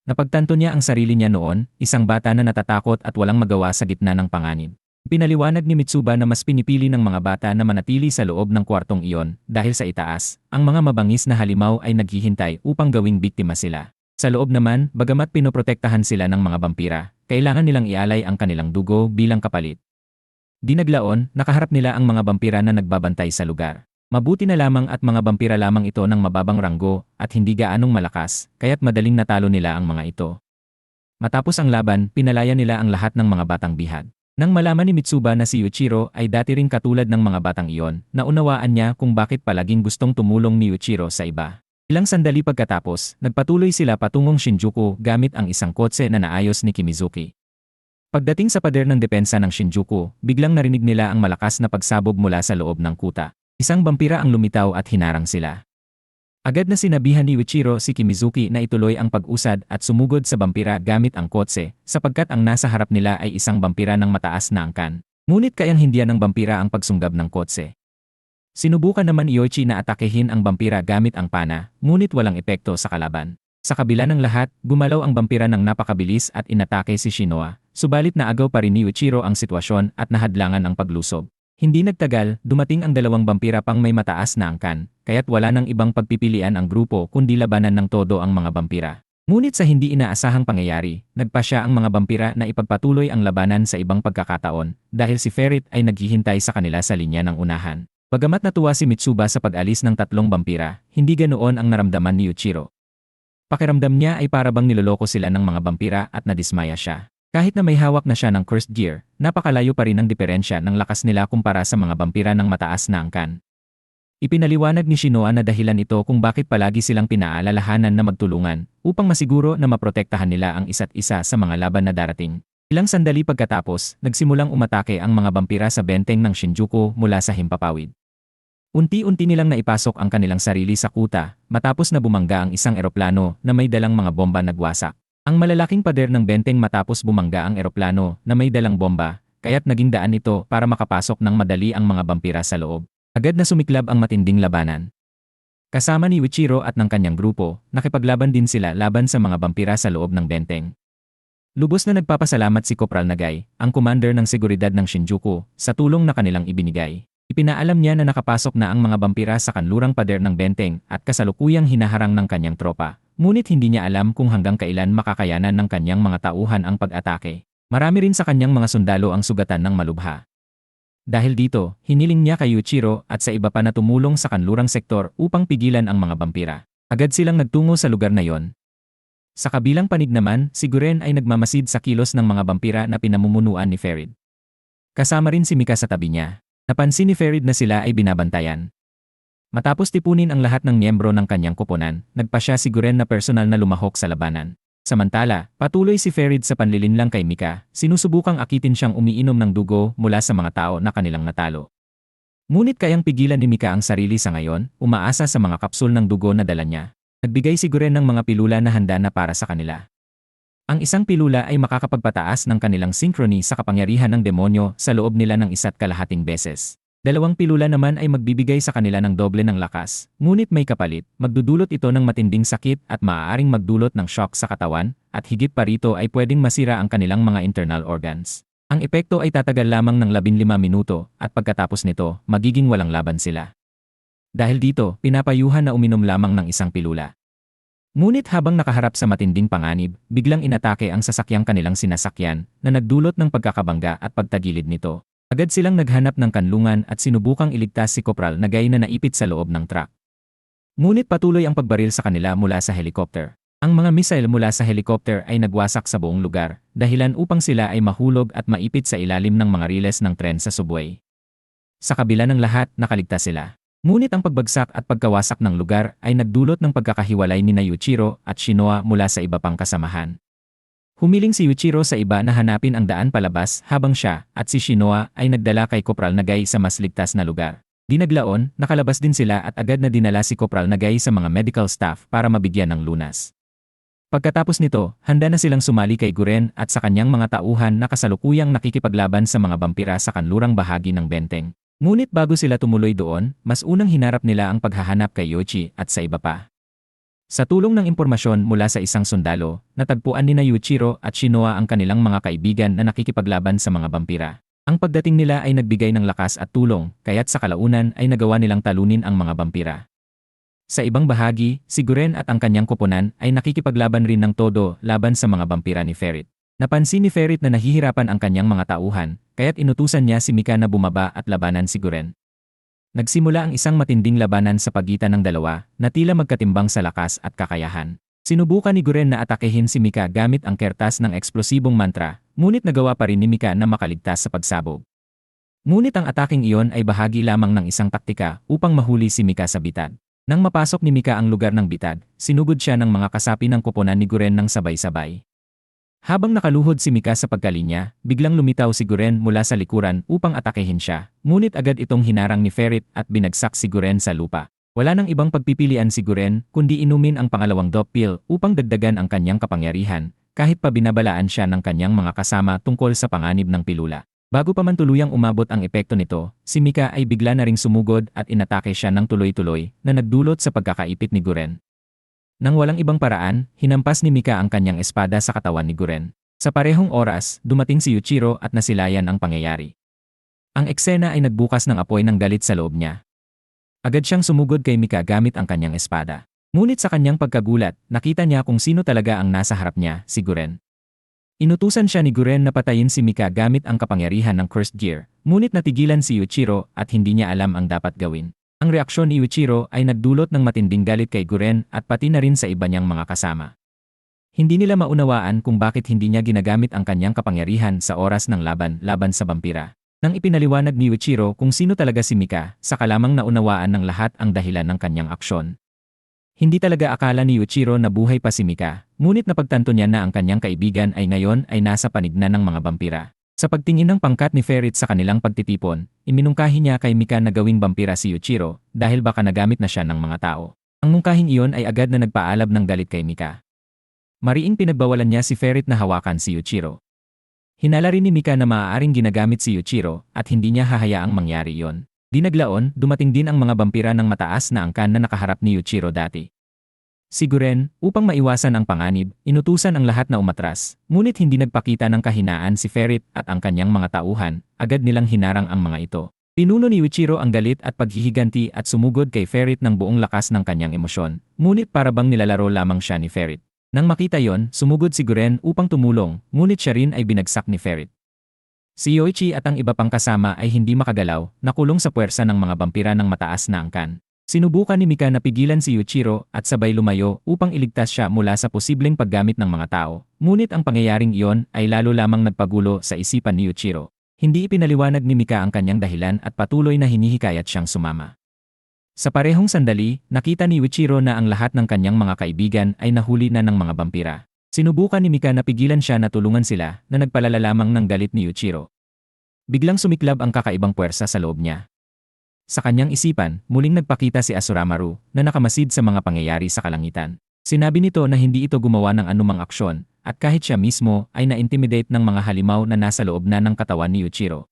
Napagtanto niya ang sarili niya noon, isang bata na natatakot at walang magawa sa gitna ng panganib. Pinaliwanag ni Mitsuba na mas pinipili ng mga bata na manatili sa loob ng kwartong iyon dahil sa itaas, ang mga mabangis na halimaw ay naghihintay upang gawing biktima sila. Sa loob naman, bagamat pinoprotektahan sila ng mga vampira, kailangan nilang ialay ang kanilang dugo bilang kapalit. Di naglaon, nakaharap nila ang mga vampira na nagbabantay sa lugar. Mabuti na lamang at mga vampira lamang ito ng mababang ranggo at hindi gaanong malakas, kaya't madaling natalo nila ang mga ito. Matapos ang laban, pinalaya nila ang lahat ng mga batang bihag. Nang malaman ni Mitsuba na si Yuichiro ay dati ring katulad ng mga batang iyon, naunawaan niya kung bakit palaging gustong tumulong ni Yuichiro sa iba. Ilang sandali pagkatapos, nagpatuloy sila patungong Shinjuku gamit ang isang kotse na naayos ni Kimizuki. Pagdating sa pader ng depensa ng Shinjuku, biglang narinig nila ang malakas na pagsabog mula sa loob ng kuta. Isang vampira ang lumitaw at hinarang sila. Agad na sinabihan ni Yuichiro si Kimizuki na ituloy ang pag-usad at sumugod sa vampira gamit ang kotse, sapagkat ang nasa harap nila ay isang vampira ng mataas na angkan. Ngunit kayang hindian ng vampira ang pagsunggab ng kotse. Sinubukan naman ni Yoichi na atakehin ang vampira gamit ang pana, ngunit walang epekto sa kalaban. Sa kabila ng lahat, gumalaw ang vampira ng napakabilis at inatake si Shinoa, subalit naagaw pa rin ni Yuichiro ang sitwasyon at nahadlangan ang paglusob. Hindi nagtagal, dumating ang dalawang vampira pang may mataas na angkan, kaya't wala nang ibang pagpipilian ang grupo kundi labanan ng todo ang mga vampira. Ngunit sa hindi inaasahang pangyayari, nagpa siya ang mga vampira na ipagpatuloy ang labanan sa ibang pagkakataon dahil si Ferret ay naghihintay sa kanila sa linya ng unahan. Bagamat natuwa si Mitsuba sa pag-alis ng tatlong vampira, hindi ganoon ang naramdaman ni Yuichiro. Pakiramdam niya ay parabang niloloko sila ng mga vampira at nadismaya siya. Kahit na may hawak na siya ng cursed gear, napakalayo pa rin ang diferensya ng lakas nila kumpara sa mga vampira ng mataas na angkan. Ipinaliwanag ni Shinoa na dahilan ito kung bakit palagi silang pinaalalahanan na magtulungan upang masiguro na maprotektahan nila ang isa't isa sa mga laban na darating. Ilang sandali pagkatapos, nagsimulang umatake ang mga vampira sa benteng ng Shinjuku mula sa himpapawid. Unti-unti nilang naipasok ang kanilang sarili sa kuta matapos na bumangga ang isang eroplano na may dalang mga bomba nagwasak. Ang malalaking pader ng benteng matapos bumangga ang eroplano na may dalang bomba, kaya't naging daan ito para makapasok ng madali ang mga vampira sa loob. Agad na sumiklab ang matinding labanan. Kasama ni Yuichiro at ng kanyang grupo, nakipaglaban din sila laban sa mga vampira sa loob ng benteng. Lubos na nagpapasalamat si Corporal Nagai, ang commander ng seguridad ng Shinjuku, sa tulong na kanilang ibinigay. Ipinaalam niya na nakapasok na ang mga vampira sa kanlurang pader ng benteng at kasalukuyang hinaharang ng kanyang tropa. Ngunit hindi niya alam kung hanggang kailan makakayanan ng kanyang mga tauhan ang pag-atake. Marami rin sa kanyang mga sundalo ang sugatan ng malubha. Dahil dito, hiniling niya kay Yuichiro at sa iba pa na tumulong sa kanlurang sektor upang pigilan ang mga vampira. Agad silang nagtungo sa lugar na yon. Sa kabilang panig naman, si Guren ay nagmamasid sa kilos ng mga vampira na pinamumunuan ni Ferret. Kasama rin si Mika sa tabi niya. Napansin ni Ferret na sila ay binabantayan. Matapos tipunin ang lahat ng miyembro ng kanyang koponan, nagpa siya si Guren na personal na lumahok sa labanan. Samantala, patuloy si Ferret sa panlilinlang kay Mika, sinusubukang akitin siyang umiinom ng dugo mula sa mga tao na kanilang natalo. Ngunit kayang pigilan ni Mika ang sarili sa ngayon, umaasa sa mga kapsul ng dugo na dala niya. Nagbigay si Guren ng mga pilula na handa na para sa kanila. Ang isang pilula ay makakapagpataas ng kanilang synchrony sa kapangyarihan ng demonyo sa loob nila ng 1.5 beses. Dalawang pilula naman ay magbibigay sa kanila ng doble ng lakas, ngunit may kapalit, magdudulot ito ng matinding sakit at maaaring magdulot ng shock sa katawan, at higit pa rito ay pwedeng masira ang kanilang mga internal organs. Ang epekto ay tatagal lamang ng 15 minuto at pagkatapos nito, magiging walang laban sila. Dahil dito, pinapayuhan na uminom lamang ng isang pilula. Ngunit habang nakaharap sa matinding panganib, biglang inatake ang sasakyang kanilang sinasakyan na nagdulot ng pagkakabangga at pagtagilid nito. Agad silang naghanap ng kanlungan at sinubukang iligtas si Kopral na gay na naipit sa loob ng truck. Ngunit patuloy ang pagbaril sa kanila mula sa helicopter. Ang mga missile mula sa helicopter ay nagwasak sa buong lugar, dahilan upang sila ay mahulog at maipit sa ilalim ng mga riles ng tren sa subway. Sa kabila ng lahat, nakaligtas sila. Ngunit ang pagbagsak at pagkawasak ng lugar ay nagdulot ng pagkakahiwalay ni Yuichiro at Shinoa mula sa iba pang kasamahan. Humiling si Yuichiro sa iba na hanapin ang daan palabas habang siya at si Shinoa ay nagdala kay Kopral Nagay sa mas ligtas na lugar. Dinaglaon, nakalabas din sila at agad na dinala si Kopral Nagay sa mga medical staff para mabigyan ng lunas. Pagkatapos nito, handa na silang sumali kay Guren at sa kanyang mga tauhan na kasalukuyang nakikipaglaban sa mga vampira sa kanlurang bahagi ng benteng. Ngunit bago sila tumuloy doon, mas unang hinarap nila ang paghahanap kay Yoichi at sa iba pa. Sa tulong ng impormasyon mula sa isang sundalo, natagpuan ni Yuichiro at Shinoa ang kanilang mga kaibigan na nakikipaglaban sa mga vampira. Ang pagdating nila ay nagbigay ng lakas at tulong, kaya't sa kalaunan ay nagawa nilang talunin ang mga vampira. Sa ibang bahagi, si Guren at ang kanyang koponan ay nakikipaglaban rin ng todo laban sa mga vampira ni Ferit. Napansin ni Ferit na nahihirapan ang kanyang mga tauhan, kaya't inutusan niya si Mika na bumaba at labanan si Guren. Nagsimula ang isang matinding labanan sa pagitan ng dalawa na tila magkatimbang sa lakas at kakayahan. Sinubukan ni Guren na atakehin si Mika gamit ang kertas ng eksplosibong mantra, ngunit nagawa pa rin ni Mika na makaligtas sa pagsabog. Ngunit ang ataking iyon ay bahagi lamang ng isang taktika upang mahuli si Mika sa bitad. Nang mapasok ni Mika ang lugar ng bitad, sinugod siya ng mga kasapi ng koponan ni Guren ng sabay-sabay. Habang nakaluhod si Mika sa pagkalinya, biglang lumitaw si Guren mula sa likuran upang atakehin siya, ngunit agad itong hinarang ni Ferit at binagsak si Guren sa lupa. Wala nang ibang pagpipilian si Guren kundi inumin ang pangalawang dope pill upang dagdagan ang kanyang kapangyarihan, kahit pa binabalaan siya ng kanyang mga kasama tungkol sa panganib ng pilula. Bago pa man tuluyang umabot ang epekto nito, si Mika ay bigla na ring sumugod at inatake siya ng tuloy-tuloy na nagdulot sa pagkakaipit ni Guren. Nang walang ibang paraan, hinampas ni Mika ang kanyang espada sa katawan ni Guren. Sa parehong oras, dumating si Yuichiro at nasilayan ang pangyayari. Ang eksena ay nagbukas ng apoy ng galit sa loob niya. Agad siyang sumugod kay Mika gamit ang kanyang espada. Ngunit sa kanyang pagkagulat, nakita niya kung sino talaga ang nasa harap niya, si Guren. Inutusan siya ni Guren na patayin si Mika gamit ang kapangyarihan ng Cursed Gear, ngunit natigilan si Yuichiro at hindi niya alam ang dapat gawin. Ang reaksyon ni Yuichiro ay nagdulot ng matinding galit kay Guren at pati na rin sa iba niyang mga kasama. Hindi nila maunawaan kung bakit hindi niya ginagamit ang kanyang kapangyarihan sa oras ng laban sa vampira. Nang ipinaliwanag ni Yuichiro kung sino talaga si Mika, saka lamang naunawaan ng lahat ang dahilan ng kanyang aksyon. Hindi talaga akala ni Yuichiro na buhay pa si Mika, ngunit napagtanto niya na ang kanyang kaibigan ay ngayon ay nasa panignan ng mga vampira. Sa pagtingin ng pangkat ni Ferit sa kanilang pagtitipon, iminungkahi niya kay Mika na gawing vampira si Yuichiro dahil baka nagamit na siya ng mga tao. Ang mungkahing iyon ay agad na nagpaalab ng galit kay Mika. Mariing pinagbawalan niya si Ferit na hawakan si Yuichiro. Hinala rin ni Mika na maaaring ginagamit si Yuichiro at hindi niya hahayaang mangyari iyon. Dinaglaon, dumating din ang mga vampira ng mataas na angkan na nakaharap ni Yuichiro dati. Si Guren, upang maiwasan ang panganib, inutusan ang lahat na umatras, ngunit hindi nagpakita ng kahinaan si Ferit at ang kanyang mga tauhan, agad nilang hinarang ang mga ito. Pinuno ni Yuichiro ang galit at paghihiganti at sumugod kay Ferit ng buong lakas ng kanyang emosyon, ngunit para bang nilalaro lamang siya ni Ferit. Nang makita yon, sumugod si Guren upang tumulong, ngunit siya rin ay binagsak ni Ferit. Si Yoichi at ang iba pang kasama ay hindi makagalaw, nakulong sa puwersa ng mga vampira ng mataas na angkan. Sinubukan ni Mika na pigilan si Yuichiro at sabay lumayo upang iligtas siya mula sa posibleng paggamit ng mga tao, ngunit ang pangyayaring iyon ay lalo lamang nagpagulo sa isipan ni Yuichiro. Hindi ipinaliwanag ni Mika ang kanyang dahilan at patuloy na hinihikayat siyang sumama. Sa parehong sandali, nakita ni Yuichiro na ang lahat ng kanyang mga kaibigan ay nahuli na ng mga vampira. Sinubukan ni Mika na pigilan siya na tulungan sila na nagpalala lamang ng galit ni Yuichiro. Biglang sumiklab ang kakaibang puwersa sa loob niya. Sa kanyang isipan, muling nagpakita si Asuramaru na nakamasid sa mga pangyayari sa kalangitan. Sinabi nito na hindi ito gumawa ng anumang aksyon, at kahit siya mismo ay na-intimidate ng mga halimaw na nasa loob na ng katawan ni Yuichiro.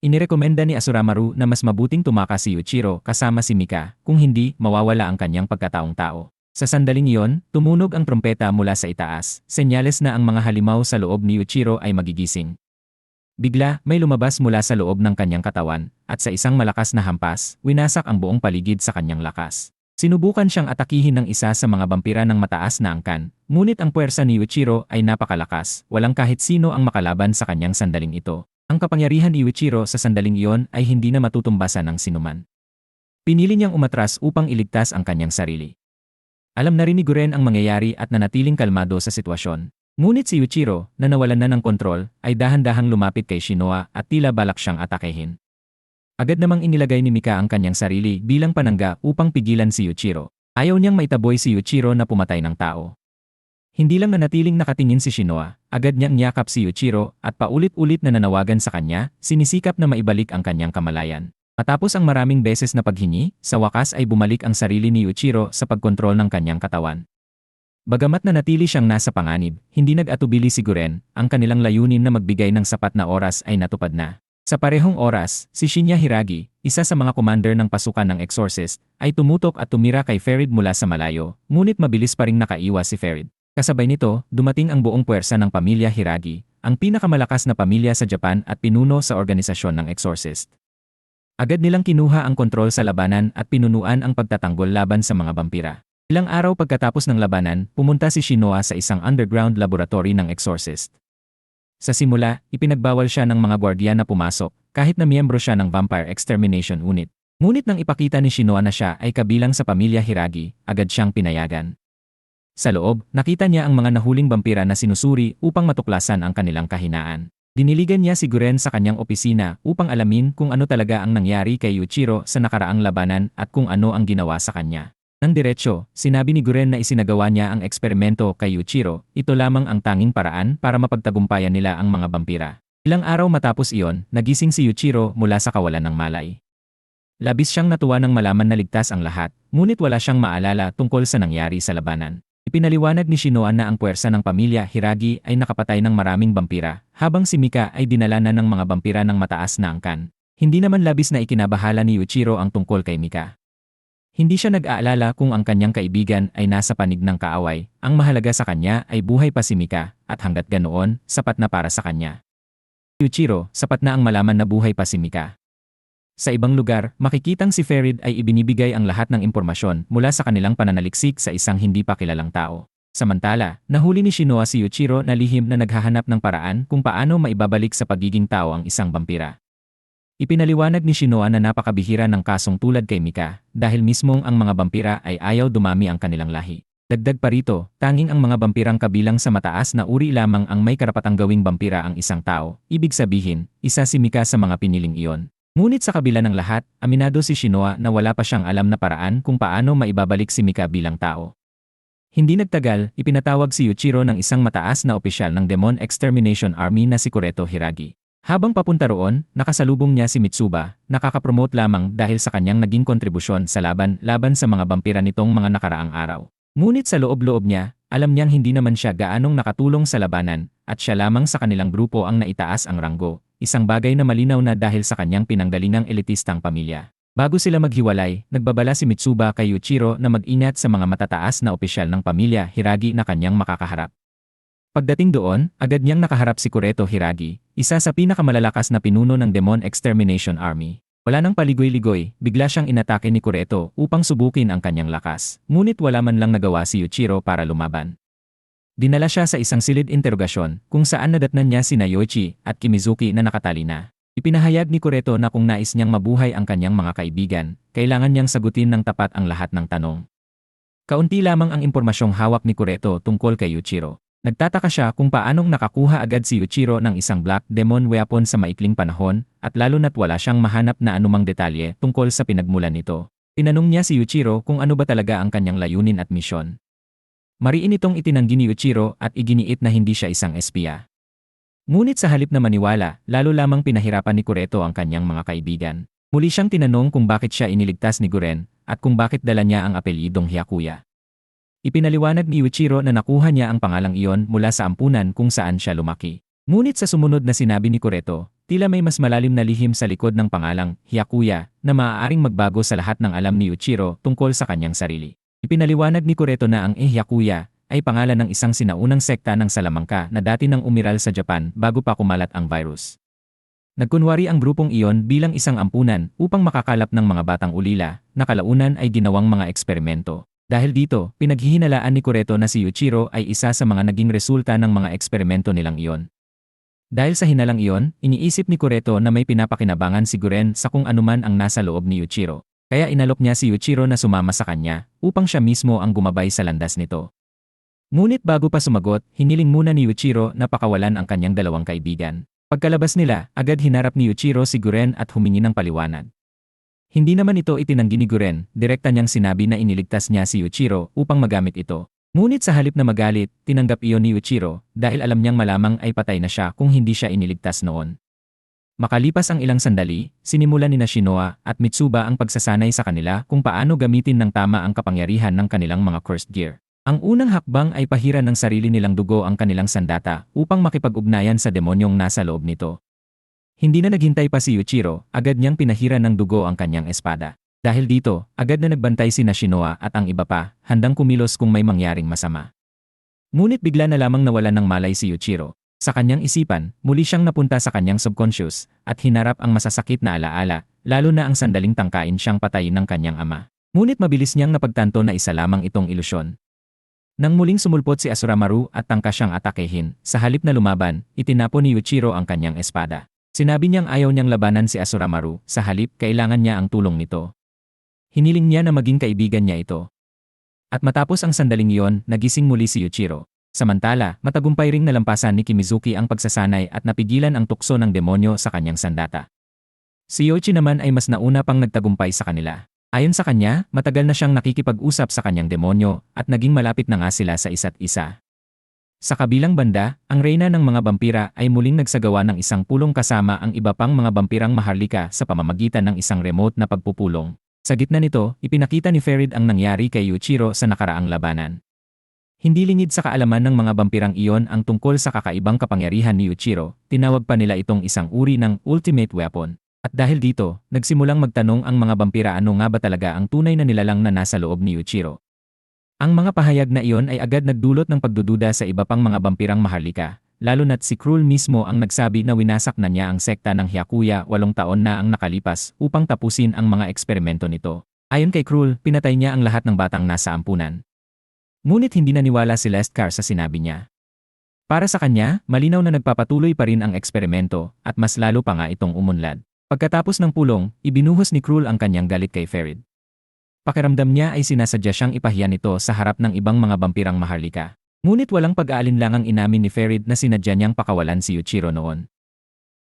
Inirekomenda ni Asuramaru na mas mabuting tumakas si Yuichiro kasama si Mika, kung hindi, mawawala ang kanyang pagkataong tao. Sa sandaling iyon, tumunog ang trompeta mula sa itaas, senyales na ang mga halimaw sa loob ni Yuichiro ay magigising. Bigla, may lumabas mula sa loob ng kanyang katawan, at sa isang malakas na hampas, winasak ang buong paligid sa kanyang lakas. Sinubukan siyang atakihin ng isa sa mga vampira ng mataas na angkan, ngunit ang puwersa ni Yuichiro ay napakalakas, walang kahit sino ang makalaban sa kanyang sandaling ito. Ang kapangyarihan ni Yuichiro sa sandaling iyon ay hindi na matutumbasan ng sinuman. Pinili niyang umatras upang iligtas ang kanyang sarili. Alam na rin ni Guren ang mangyayari at nanatiling kalmado sa sitwasyon. Ngunit si Yuichiro, na nawalan na ng kontrol, ay dahan-dahang lumapit kay Shinoa at tila balak siyang atakehin. Agad namang inilagay ni Mika ang kanyang sarili bilang panangga upang pigilan si Yuichiro. Ayaw niyang maitaboy si Yuichiro na pumatay ng tao. Hindi lang nanatiling nakatingin si Shinoa, agad niyang niyakap si Yuichiro at paulit-ulit na nanawagan sa kanya, sinisikap na maibalik ang kanyang kamalayan. Matapos ang maraming beses na paghingi, sa wakas ay bumalik ang sarili ni Yuichiro sa pagkontrol ng kanyang katawan. Bagamat nanatili siyang nasa panganib, hindi nag-atubili si Guren, ang kanilang layunin na magbigay ng sapat na oras ay natupad na. Sa parehong oras, si Shinya Hiragi, isa sa mga commander ng pasukan ng Exorcist, ay tumutok at tumira kay Ferid mula sa malayo, ngunit mabilis pa ring nakaiwas si Ferid. Kasabay nito, dumating ang buong puwersa ng pamilya Hiragi, ang pinakamalakas na pamilya sa Japan at pinuno sa organisasyon ng Exorcist. Agad nilang kinuha ang kontrol sa labanan at pinunuan ang pagtatanggol laban sa mga vampira. Ilang araw pagkatapos ng labanan, pumunta si Shinoa sa isang underground laboratory ng Exorcist. Sa simula, ipinagbawal siya ng mga gwardiya na pumasok, kahit na miyembro siya ng Vampire Extermination Unit. Ngunit nang ipakita ni Shinoa na siya ay kabilang sa pamilya Hiragi, agad siyang pinayagan. Sa loob, nakita niya ang mga nahuling vampira na sinusuri upang matuklasan ang kanilang kahinaan. Diniligan niya si Guren sa kanyang opisina upang alamin kung ano talaga ang nangyari kay Yuichiro sa nakaraang labanan at kung ano ang ginawa sa kanya. Nang diretsyo, sinabi ni Guren na isinagawa niya ang eksperimento kay Yuichiro, ito lamang ang tanging paraan para mapagtagumpayan nila ang mga vampira. Ilang araw matapos iyon, nagising si Yuichiro mula sa kawalan ng malay. Labis siyang natuwa nang malaman na ligtas ang lahat, ngunit wala siyang maalala tungkol sa nangyari sa labanan. Ipinaliwanag ni Shinoa na ang puwersa ng pamilya Hiragi ay nakapatay ng maraming vampira, habang si Mika ay dinala na ng mga vampira ng mataas na angkan. Hindi naman labis na ikinabahala ni Yuichiro ang tungkol kay Mika. Hindi siya nag-aalala kung ang kanyang kaibigan ay nasa panig ng kaaway, ang mahalaga sa kanya ay buhay pa si Mika, at hanggat ganoon, sapat na para sa kanya. Yuichiro, sapat na ang malaman na buhay pa si Mika. Sa ibang lugar, makikitang si Ferid ay ibinibigay ang lahat ng impormasyon mula sa kanilang pananaliksik sa isang hindi pa kilalang tao. Samantala, nahuli ni Shinoa si Yuichiro na lihim na naghahanap ng paraan kung paano maibabalik sa pagiging tao ang isang vampira. Ipinaliwanag ni Shinoa na napakabihira ng kasong tulad kay Mika, dahil mismong ang mga vampira ay ayaw dumami ang kanilang lahi. Dagdag pa rito, tanging ang mga vampirang kabilang sa mataas na uri lamang ang may karapatang gawing vampira ang isang tao, ibig sabihin, isa si Mika sa mga piniling iyon. Ngunit sa kabila ng lahat, aminado si Shinoa na wala pa siyang alam na paraan kung paano maibabalik si Mika bilang tao. Hindi nagtagal, ipinatawag si Yuichiro ng isang mataas na opisyal ng Demon Extermination Army na si Kureto Hiragi. Habang papunta roon, nakasalubong niya si Mitsuba, nakakapromote lamang dahil sa kanyang naging kontribusyon sa laban sa mga vampira nitong mga nakaraang araw. Ngunit sa loob-loob niya, alam niyang hindi naman siya gaanong nakatulong sa labanan, at siya lamang sa kanilang grupo ang naitaas ang ranggo, isang bagay na malinaw na dahil sa kanyang pinanggalingang elitistang pamilya. Bago sila maghiwalay, nagbabala si Mitsuba kay Yuichiro na mag-ingat sa mga matataas na opisyal ng pamilya Hiragi na kanyang makakaharap. Pagdating doon, agad niyang nakaharap si Kureto Hiragi, isa sa pinakamalalakas na pinuno ng Demon Extermination Army. Wala nang paligoy-ligoy, bigla siyang inatake ni Kureto upang subukin ang kanyang lakas, ngunit wala man lang nagawa si Yuichiro para lumaban. Dinala siya sa isang silid interogasyon kung saan nadatnan niya sina Yoichi at Kimizuki na nakatali na. Ipinahayag ni Kureto na kung nais niyang mabuhay ang kanyang mga kaibigan, kailangan niyang sagutin ng tapat ang lahat ng tanong. Kaunti lamang ang impormasyong hawak ni Kureto tungkol kay Yuichiro. Nagtataka siya kung paanong nakakuha agad si Yuichiro ng isang Black Demon weapon sa maikling panahon, at lalo na't wala siyang mahanap na anumang detalye tungkol sa pinagmulan nito. Tinanong niya si Yuichiro kung ano ba talaga ang kanyang layunin at misyon. Mariin itong itinanggi ni Yuichiro at iginiit na hindi siya isang espiya. Ngunit sa halip na maniwala, lalo lamang pinahirapan ni Kureto ang kanyang mga kaibigan. Muli siyang tinanong kung bakit siya iniligtas ni Guren, at kung bakit dala niya ang apelyidong Hyakuya. Ipinaliwanag ni Yuichiro na nakuha niya ang pangalang iyon mula sa ampunan kung saan siya lumaki. Ngunit sa sumunod na sinabi ni Kureto, tila may mas malalim na lihim sa likod ng pangalang Hyakuya na maaaring magbago sa lahat ng alam ni Yuichiro tungkol sa kanyang sarili. Ipinaliwanag ni Kureto na ang Hyakuya ay pangalan ng isang sinaunang sekta ng Salamangka na dati nang umiral sa Japan bago pa kumalat ang virus. Nagkunwari ang grupong iyon bilang isang ampunan upang makakalap ng mga batang ulila na kalaunan ay ginawang mga eksperimento. Dahil dito, pinaghihinalaan ni Kureto na si Yuichiro ay isa sa mga naging resulta ng mga eksperimento nilang iyon. Dahil sa hinalang iyon, iniisip ni Kureto na may pinapakinabangan si Guren sa kung anuman ang nasa loob ni Yuichiro. Kaya inalok niya si Yuichiro na sumama sa kanya upang siya mismo ang gumabay sa landas nito. Ngunit bago pa sumagot, hiniling muna ni Yuichiro na pakawalan ang kanyang dalawang kaibigan. Pagkalabas nila, agad hinarap ni Yuichiro si Guren at humingi ng paliwanag. Hindi naman ito itinanggi ni Guren, direkta niyang sinabi na iniligtas niya si Yuichiro upang magamit ito. Ngunit sa halip na magalit, tinanggap iyon ni Yuichiro dahil alam niyang malamang ay patay na siya kung hindi siya iniligtas noon. Makalipas ang ilang sandali, sinimulan ni Shinoa at Mitsuba ang pagsasanay sa kanila kung paano gamitin ng tama ang kapangyarihan ng kanilang mga cursed gear. Ang unang hakbang ay pahiran ng sarili nilang dugo ang kanilang sandata upang makipag-ugnayan sa demonyong nasa loob nito. Hindi na naghintay pa si Yuichiro, agad niyang pinahiran ng dugo ang kanyang espada. Dahil dito, agad na nagbantay si Shinoa at ang iba pa, handang kumilos kung may mangyaring masama. Ngunit bigla na lamang nawalan ng malay si Yuichiro. Sa kanyang isipan, muli siyang napunta sa kanyang subconscious at hinarap ang masasakit na alaala, lalo na ang sandaling tangkain siyang patayin ng kanyang ama. Ngunit mabilis niyang napagtanto na isa lamang itong ilusyon. Nang muling sumulpot si Asuramaru at tangka siyang atakehin, sa halip na lumaban, itinapon ni Yuichiro ang kanyang espada. Sinabi niyang ayaw niyang labanan si Asuramaru, sa halip kailangan niya ang tulong nito. Hiniling niya na maging kaibigan niya ito. At matapos ang sandaling iyon, nagising muli si Yuichiro. Samantala, matagumpay ring nalampasan ni Kimizuki ang pagsasanay at napigilan ang tukso ng demonyo sa kanyang sandata. Si Yoichi naman ay mas nauna pang nagtagumpay sa kanila. Ayon sa kanya, matagal na siyang nakikipag-usap sa kanyang demonyo at naging malapit na nga sila sa isa't isa. Sa kabilang banda, ang reyna ng mga bampira ay muling nagsagawa ng isang pulong kasama ang iba pang mga bampirang maharlika sa pamamagitan ng isang remote na pagpupulong. Sa gitna nito, ipinakita ni Ferid ang nangyari kay Yuichiro sa nakaraang labanan. Hindi lingid sa kaalaman ng mga bampirang iyon ang tungkol sa kakaibang kapangyarihan ni Yuichiro, tinawag pa nila itong isang uri ng ultimate weapon. At dahil dito, nagsimulang magtanong ang mga bampira ano nga ba talaga ang tunay na nilalang na nasa loob ni Yuichiro. Ang mga pahayag na iyon ay agad nagdulot ng pagdududa sa iba pang mga bampirang maharlika. Lalo na't si Krul mismo ang nagsabi na winasak na niya ang sekta ng Hyakuya 8 taon na ang nakalipas upang tapusin ang mga eksperimento nito. Ayon kay Krul, pinatay niya ang lahat ng batang nasa ampunan. Ngunit hindi naniwala si Leskar sa sinabi niya. Para sa kanya, malinaw na nagpapatuloy pa rin ang eksperimento at mas lalo pa nga itong umunlad. Pagkatapos ng pulong, ibinuhos ni Krul ang kanyang galit kay Ferid. Pakiramdam niya ay sinasadya siyang ipahiya nito sa harap ng ibang mga bampirang maharlika. Ngunit walang pag-aalinlangang inamin ni Ferid na sinadya niyang pakawalan si Yuichiro noon.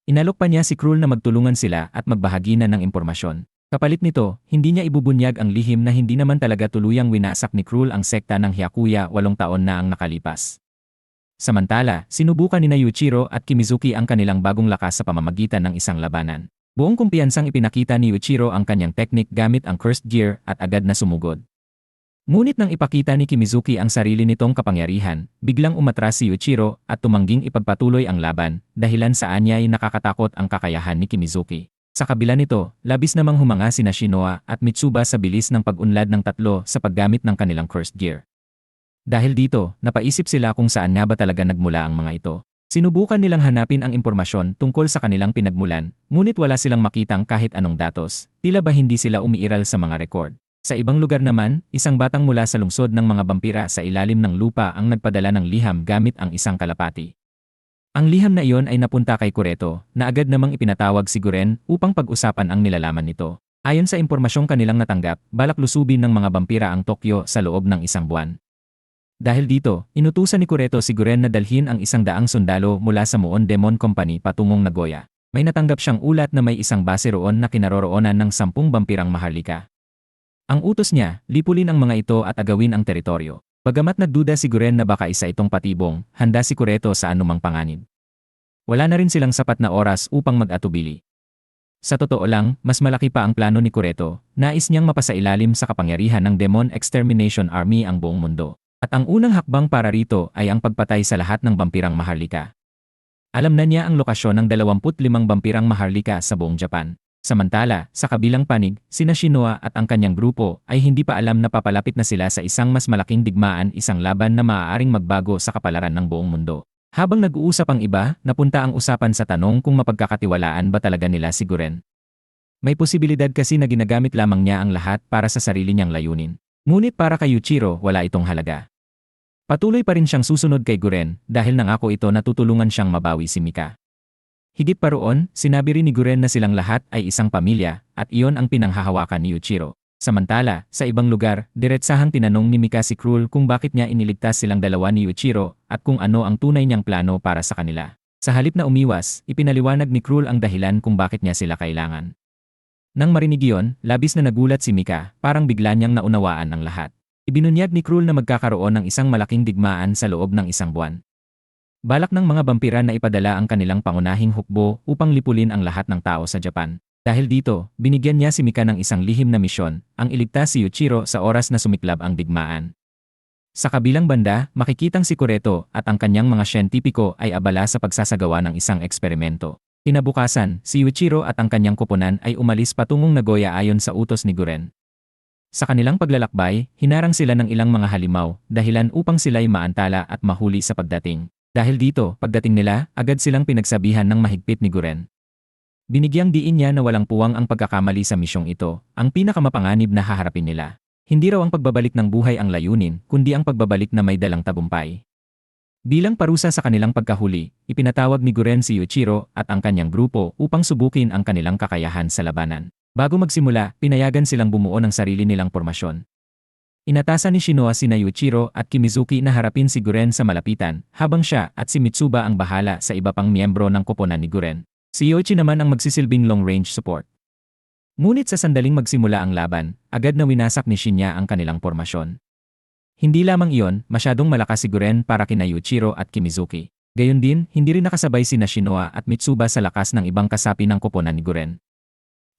Inalok pa niya si Krul na magtulungan sila at magbahagi na ng impormasyon. Kapalit nito, hindi niya ibubunyag ang lihim na hindi naman talaga tuluyang winasak ni Krul ang sekta ng Hyakuya 8 taon na ang nakalipas. Samantala, sinubukan ni Yuichiro at Kimizuki ang kanilang bagong lakas sa pamamagitan ng isang labanan. Buong kumpiyansang ipinakita ni Yuichiro ang kanyang teknik gamit ang cursed gear at agad na sumugod. Ngunit nang ipakita ni Kimizuki ang sarili nitong kapangyarihan, biglang umatras si Yuichiro at tumangging ipagpatuloy ang laban, dahilan saan niya ay nakakatakot ang kakayahan ni Kimizuki. Sa kabila nito, labis namang humanga sina Shinoa at Mitsuba sa bilis ng pag-unlad ng tatlo sa paggamit ng kanilang cursed gear. Dahil dito, napaisip sila kung saan nga ba talaga nagmula ang mga ito. Sinubukan nilang hanapin ang impormasyon tungkol sa kanilang pinagmulan, ngunit wala silang makitang kahit anong datos, tila ba hindi sila umiiral sa mga record. Sa ibang lugar naman, isang batang mula sa lungsod ng mga bampira sa ilalim ng lupa ang nagpadala ng liham gamit ang isang kalapati. Ang liham na iyon ay napunta kay Kureto, na agad namang ipinatawag si Guren upang pag-usapan ang nilalaman nito. Ayon sa impormasyong kanilang natanggap, balak lusubin ng mga bampira ang Tokyo sa loob ng isang buwan. Dahil dito, inutusan ni Kureto si Guren na dalhin ang 100 sundalo mula sa Muon Demon Company patungong Nagoya. May natanggap siyang ulat na may isang base roon na kinaroroonan ng 10 bampirang maharlika. Ang utos niya, lipulin ang mga ito at agawin ang teritoryo. Bagamat nagduda si Guren na baka isa itong patibong, handa si Kureto sa anumang panganib. Wala na rin silang sapat na oras upang mag-atubili. Sa totoo lang, mas malaki pa ang plano ni Kureto, nais niyang mapasailalim sa kapangyarihan ng Demon Extermination Army ang buong mundo. At ang unang hakbang para rito ay ang pagpatay sa lahat ng vampirang Maharlika. Alam na niya ang lokasyon ng 25 vampirang Maharlika sa buong Japan. Samantala, sa kabilang panig, sina Shinoa at ang kanyang grupo ay hindi pa alam na papalapit na sila sa isang mas malaking digmaan, isang laban na maaaring magbago sa kapalaran ng buong mundo. Habang nag-uusap ang iba, napunta ang usapan sa tanong kung mapagkakatiwalaan ba talaga nila si Guren. May posibilidad kasi na ginagamit lamang niya ang lahat para sa sarili niyang layunin. Ngunit para kay Yuichiro, wala itong halaga. Patuloy pa rin siyang susunod kay Guren dahil nangako ito na tutulungan siyang mabawi si Mika. Higit pa roon, sinabi rin ni Guren na silang lahat ay isang pamilya at iyon ang pinanghahawakan ni Yuichiro. Samantala, sa ibang lugar, diretsahang tinanong ni Mika si Cruel kung bakit niya iniligtas silang dalawa ni Yuichiro at kung ano ang tunay niyang plano para sa kanila. Sa halip na umiwas, ipinaliwanag ni Cruel ang dahilan kung bakit niya sila kailangan. Nang marinig iyon, labis na nagulat si Mika, parang bigla niyang naunawaan ang lahat. Ibinunyag ni Cruel na magkakaroon ng isang malaking digmaan sa loob ng isang buwan. Balak ng mga vampira na ipadala ang kanilang pangunahing hukbo upang lipulin ang lahat ng tao sa Japan. Dahil dito, binigyan niya si Mika ng isang lihim na misyon, ang iligtas si Yuichiro sa oras na sumiklab ang digmaan. Sa kabilang banda, makikitang si Kureto at ang kanyang mga siyentipiko ay abala sa pagsasagawa ng isang eksperimento. Kinabukasan, si Yuichiro at ang kanyang koponan ay umalis patungong Nagoya ayon sa utos ni Guren. Sa kanilang paglalakbay, hinarang sila ng ilang mga halimaw, dahilan upang sila'y maantala at mahuli sa pagdating. Dahil dito, pagdating nila, agad silang pinagsabihan ng mahigpit ni Guren. Binigyang diin niya na walang puwang ang pagkakamali sa misyong ito, ang pinakamapanganib na haharapin nila. Hindi raw ang pagbabalik ng buhay ang layunin, kundi ang pagbabalik na may dalang tagumpay. Bilang parusa sa kanilang pagkahuli, ipinatawag ni Guren si Yuichiro at ang kanyang grupo upang subukin ang kanilang kakayahan sa labanan. Bago magsimula, pinayagan silang bumuo ng sarili nilang pormasyon. Inatasan ni Shinoa sina Yuichiro at Kimizuki na harapin si Guren sa malapitan, habang siya at si Mitsuba ang bahala sa iba pang miyembro ng koponan ni Guren. Si Yoichi naman ang magsisilbing long-range support. Ngunit sa sandaling magsimula ang laban, agad na winasak ni Shinya ang kanilang pormasyon. Hindi lamang iyon, masyadong malakas si Guren para kina Yuichiro at Kimizuki. Gayon din, hindi rin nakasabay sina Shinoa at Mitsuba sa lakas ng ibang kasapi ng koponan ni Guren.